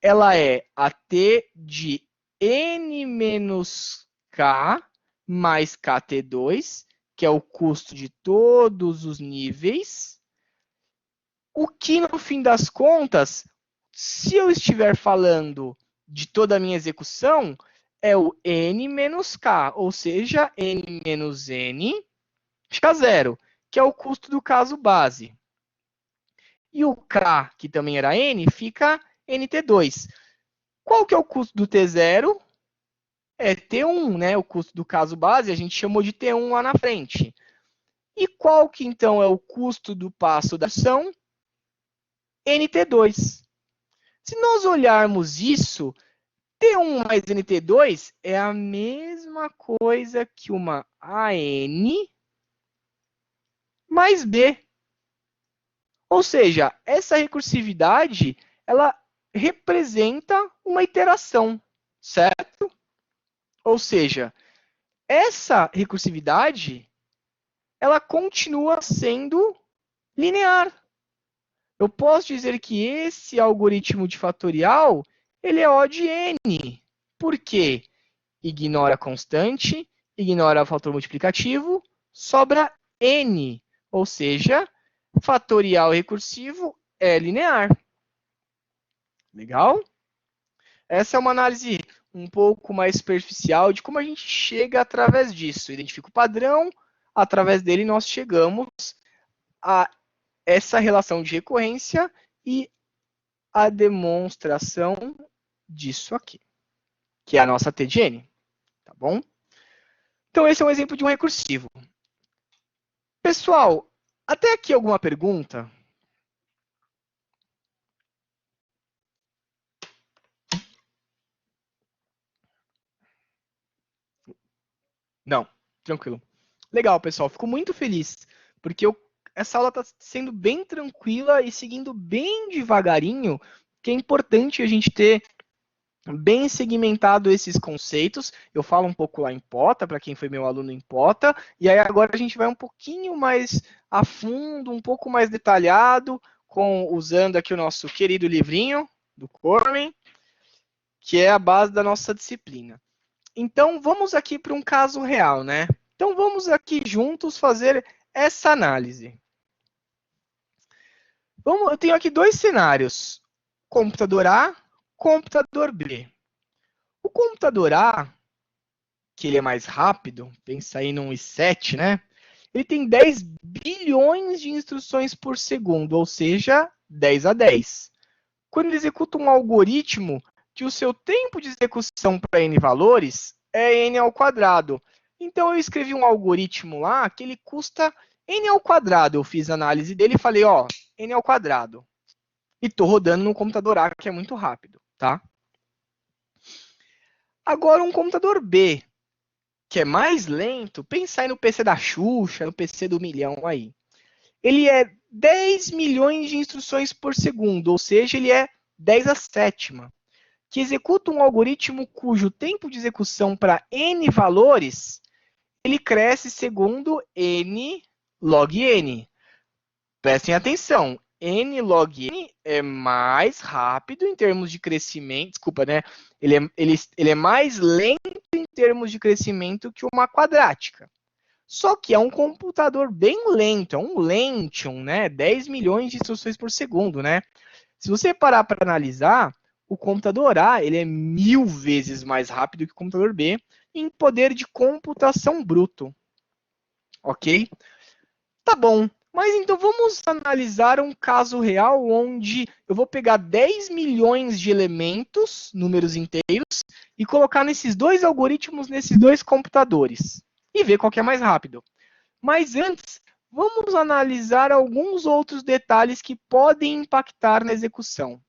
ela é a t de n menos k mais kt2, que é o custo de todos os níveis, o que, no fim das contas, se eu estiver falando de toda a minha execução, é o n menos k, ou seja, n menos n, fica zero, que é o custo do caso base. E o k, que também era n, fica nt2. Qual que é o custo do t0? É t1, né? O custo do caso base, a gente chamou de t1 lá na frente. E qual que, então, é o custo do passo da função? NT2. Se nós olharmos isso, T1 mais NT2 é a mesma coisa que uma AN mais B. Ou seja, essa recursividade, ela representa uma iteração, certo? Ou seja, essa recursividade, ela continua sendo linear. Eu posso dizer que esse algoritmo de fatorial, ele é O de N. Por quê? Ignora a constante, ignora o fator multiplicativo, sobra N. Ou seja, fatorial recursivo é linear. Legal? Essa é uma análise um pouco mais superficial de como a gente chega através disso. Identifica o padrão, através dele nós chegamos a essa relação de recorrência e a demonstração disso aqui, que é a nossa T de N, tá bom? Então esse é um exemplo de um recursivo. Pessoal, até aqui alguma pergunta? Não, tranquilo. Legal, pessoal, fico muito feliz, porque essa aula está sendo bem tranquila e seguindo bem devagarinho, que é importante a gente ter bem segmentado esses conceitos. Eu falo um pouco lá em Pota, para quem foi meu aluno em Pota, e aí agora a gente vai um pouquinho mais a fundo, um pouco mais detalhado, usando aqui o nosso querido livrinho do Cormen, que é a base da nossa disciplina. Então, vamos aqui para um caso real, né? Então, vamos aqui juntos fazer essa análise. Eu tenho aqui dois cenários, computador A, computador B. O computador A, que ele é mais rápido, pensa aí num i7, né? Ele tem 10 bilhões de instruções por segundo, ou seja, 10 a 10. Quando ele executa um algoritmo que o seu tempo de execução para n valores é n ao quadrado. Então eu escrevi um algoritmo lá que ele custa n ao quadrado. Eu fiz a análise dele e falei, ó, n ao quadrado. E estou rodando no computador A, que é muito rápido, tá? Agora um computador B, que é mais lento, pensa aí no PC da Xuxa, no PC do milhão aí. Ele é 10 milhões de instruções por segundo, ou seja, ele é 10 a sétima, que executa um algoritmo cujo tempo de execução para n valores, ele cresce segundo n log n. Prestem atenção, n log n é mais rápido em termos de crescimento, desculpa, né? Ele é mais lento em termos de crescimento que uma quadrática. Só que é um computador bem lento, é um Lentium, né? 10 milhões de instruções por segundo, né? Se você parar para analisar, o computador A ele é 1000 vezes mais rápido que o computador B em poder de computação bruto. Ok? Tá bom. Mas então vamos analisar um caso real onde eu vou pegar 10 milhões de elementos, números inteiros, e colocar nesses dois algoritmos, nesses dois computadores. E ver qual que é mais rápido. Mas antes, vamos analisar alguns outros detalhes que podem impactar na execução.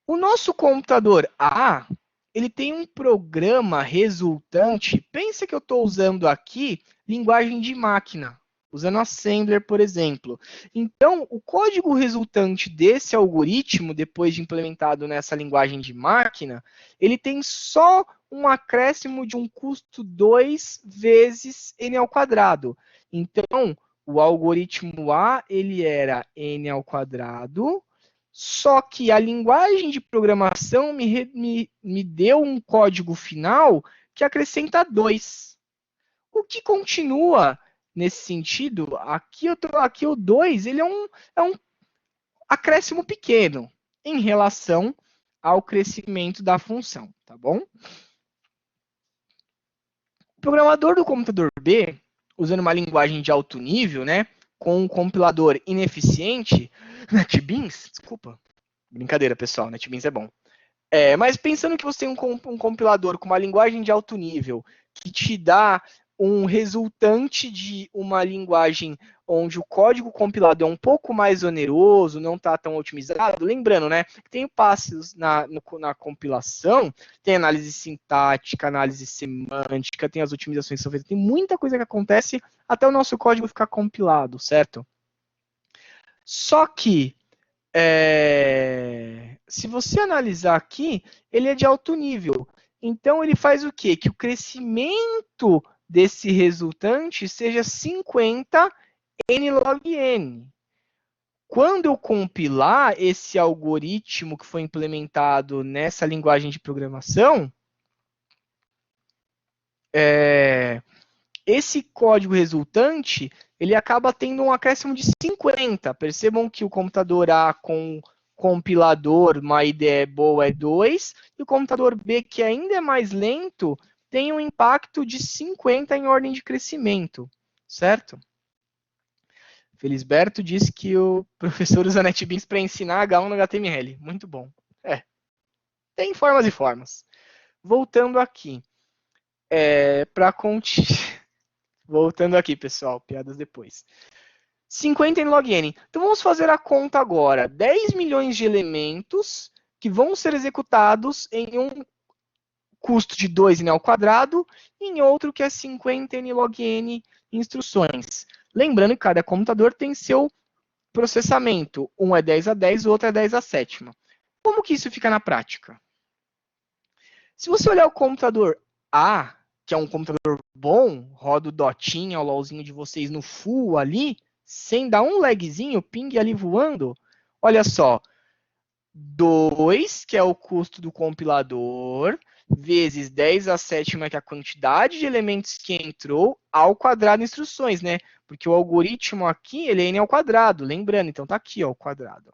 O nosso computador A, ele tem um programa resultante. Pensa que eu estou usando aqui linguagem de máquina, usando Assembler, por exemplo. Então, o código resultante desse algoritmo, depois de implementado nessa linguagem de máquina, ele tem só um acréscimo de um custo 2 vezes n ao quadrado. Então, o algoritmo A, ele era n ao quadrado, só que a linguagem de programação me deu um código final que acrescenta 2. O que continua nesse sentido, aqui o 2 ele é um acréscimo pequeno em relação ao crescimento da função, tá bom? O programador do computador B, usando uma linguagem de alto nível, né, com um compilador ineficiente, NetBeans, desculpa, brincadeira, pessoal, NetBeans é bom. Mas pensando que você tem um compilador com uma linguagem de alto nível, que te dá um resultante de uma linguagem onde o código compilado é um pouco mais oneroso, não está tão otimizado, lembrando, né, que tem passos na compilação, tem análise sintática, análise semântica, tem as otimizações que são feitas, tem muita coisa que acontece até o nosso código ficar compilado, certo? Só que, se você analisar aqui, ele é de alto nível. Então, ele faz o quê? Que o crescimento desse resultante seja 50 n log n. Quando eu compilar esse algoritmo que foi implementado nessa linguagem de programação, esse código resultante, ele acaba tendo um acréscimo de 50. Percebam que o computador A com compilador, uma IDE boa, é 2, e o computador B, que ainda é mais lento, tem um impacto de 50 em ordem de crescimento, certo? Felisberto disse que o professor usa NetBeans para ensinar H1 no HTML. Muito bom. Tem formas e formas. Voltando aqui. Voltando aqui, pessoal. Piadas depois. 50 em log n. Então vamos fazer a conta agora. 10 milhões de elementos que vão ser executados em um custo de 2n ao quadrado e em outro que é 50 n log n instruções. Lembrando que cada computador tem seu processamento. Um é 10 a 10, o outro é 10 a sétima. Como que isso fica na prática? Se você olhar o computador A, que é um computador bom, roda o dotinho, o LOLzinho de vocês no full ali, sem dar um lagzinho, ping ali voando, olha só, 2, que é o custo do compilador, vezes 10 a sétima, que é a quantidade de elementos que entrou, ao quadrado de instruções, né? Porque o algoritmo aqui, ele é n ao quadrado, lembrando, então tá aqui, ó, o quadrado.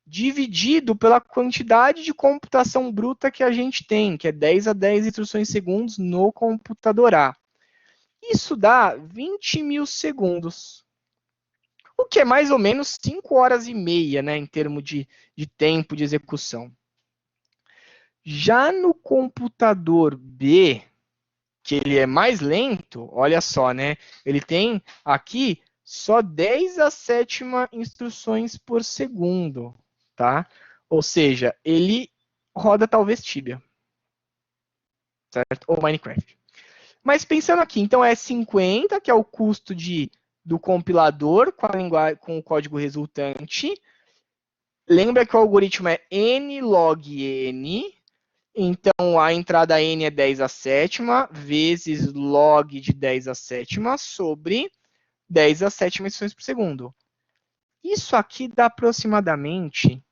Dividido pela quantidade de computação bruta que a gente tem, que é 10 a 10 instruções segundos no computador A. Isso dá 20 mil segundos. O que é mais ou menos 5 horas e meia, né, em termos de tempo de execução. Já no computador B, que ele é mais lento, olha só, né? Ele tem aqui só 10 a sétima instruções por segundo, tá? Ou seja, ele roda talvez Tibia, certo? Ou Minecraft. Mas pensando aqui, então é 50, que é o custo do compilador com o código resultante. Lembra que o algoritmo é n log n, então a entrada n é 10 a sétima, vezes log de 10 a sétima, sobre 10 a sétima instruções por segundo. Isso aqui dá aproximadamente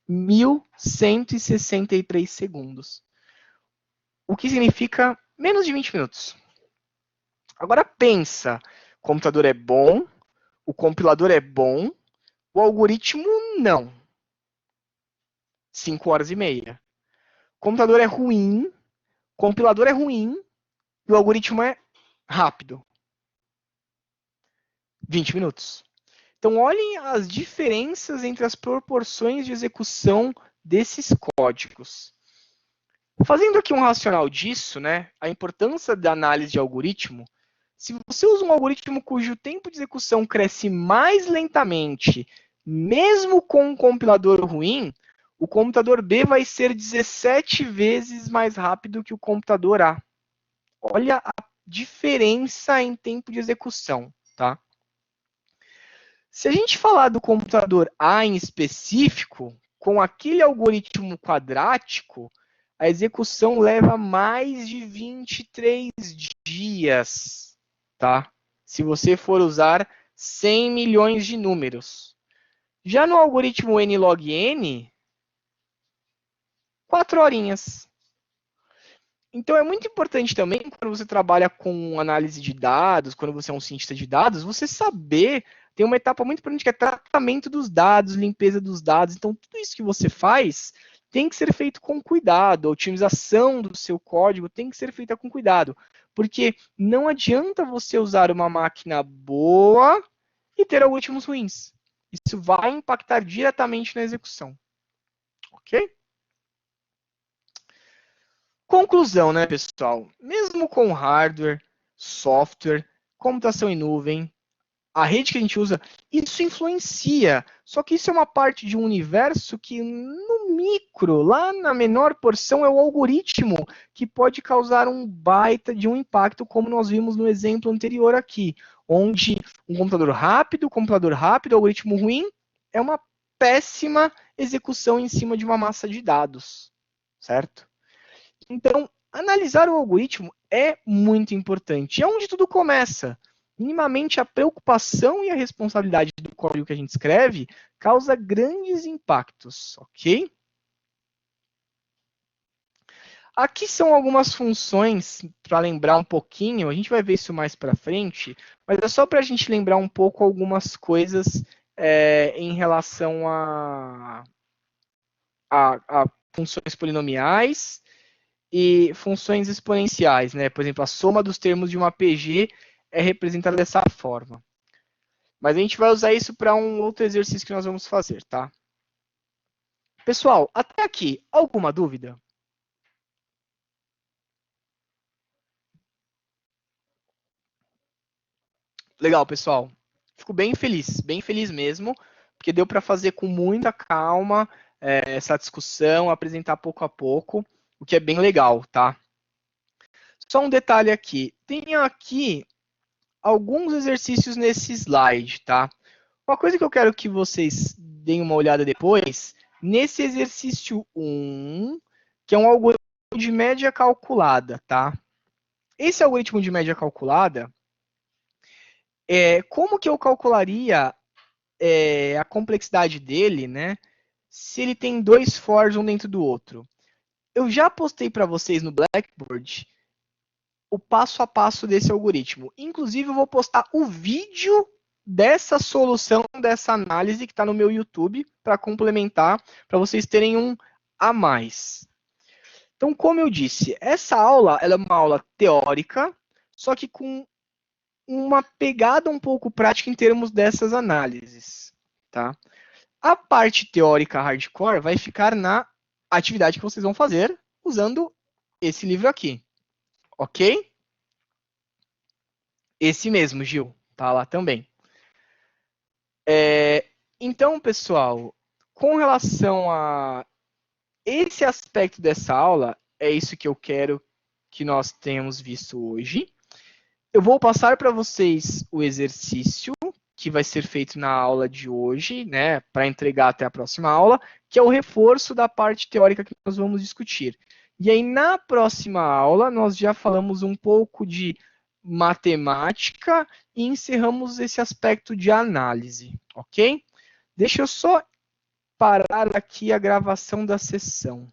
1.163 segundos. O que significa menos de 20 minutos. Agora pensa, o computador é bom, o compilador é bom, o algoritmo não. 5 horas e meia. O computador é ruim, o compilador é ruim e o algoritmo é rápido. 20 minutos. Então, olhem as diferenças entre as proporções de execução desses códigos. Fazendo aqui um racional disso, né, a importância da análise de algoritmo, se você usa um algoritmo cujo tempo de execução cresce mais lentamente, mesmo com um compilador ruim, o computador B vai ser 17 vezes mais rápido que o computador A. Olha a diferença em tempo de execução, tá? Se a gente falar do computador A em específico, com aquele algoritmo quadrático, a execução leva mais de 23 dias, tá? Se você for usar 100 milhões de números. Já no algoritmo n log n, 4 horinhas. Então é muito importante também, quando você trabalha com análise de dados, quando você é um cientista de dados, você saber, tem uma etapa muito importante que é tratamento dos dados, limpeza dos dados. Então tudo isso que você faz tem que ser feito com cuidado. A otimização do seu código tem que ser feita com cuidado. Porque não adianta você usar uma máquina boa e ter algoritmos ruins. Isso vai impactar diretamente na execução. Ok? Conclusão, né, pessoal? Mesmo com hardware, software, computação em nuvem, a rede que a gente usa, isso influencia. Só que isso é uma parte de um universo que, no micro, lá na menor porção, é o algoritmo que pode causar um baita de um impacto, como nós vimos no exemplo anterior aqui, onde um computador rápido, algoritmo ruim, é uma péssima execução em cima de uma massa de dados, certo? Então, analisar o algoritmo é muito importante. É onde tudo começa. Minimamente, a preocupação e a responsabilidade do código que a gente escreve causa grandes impactos, ok? Aqui são algumas funções para lembrar um pouquinho, a gente vai ver isso mais para frente, mas é só para a gente lembrar um pouco algumas coisas em relação a funções polinomiais e funções exponenciais, né? Por exemplo, a soma dos termos de uma PG é representada dessa forma. Mas a gente vai usar isso para um outro exercício que nós vamos fazer, tá? Pessoal, até aqui, alguma dúvida? Legal, pessoal. Fico bem feliz mesmo, porque deu para fazer com muita calma essa discussão, apresentar pouco a pouco, o que é bem legal, tá? Só um detalhe aqui. Tem aqui alguns exercícios nesse slide, tá? Uma coisa que eu quero que vocês deem uma olhada depois, nesse exercício 1, que é um algoritmo de média calculada, tá? Esse algoritmo de média calculada, como que eu calcularia a complexidade dele, né? Se ele tem dois fors um dentro do outro. Eu já postei para vocês no Blackboard o passo a passo desse algoritmo. Inclusive, eu vou postar o vídeo dessa solução, dessa análise que está no meu YouTube, para complementar, para vocês terem um a mais. Então, como eu disse, essa aula ela é uma aula teórica, só que com uma pegada um pouco prática em termos dessas análises. Tá? A parte teórica hardcore vai ficar na atividade que vocês vão fazer usando esse livro aqui. Ok? Esse mesmo, Gil. Tá lá também. Então, pessoal, com relação a esse aspecto dessa aula, é isso que eu quero que nós tenhamos visto hoje. Eu vou passar para vocês o exercício que vai ser feito na aula de hoje, né, para entregar até a próxima aula, que é o reforço da parte teórica que nós vamos discutir. E aí, na próxima aula, nós já falamos um pouco de matemática e encerramos esse aspecto de análise, ok? Deixa eu só parar aqui a gravação da sessão.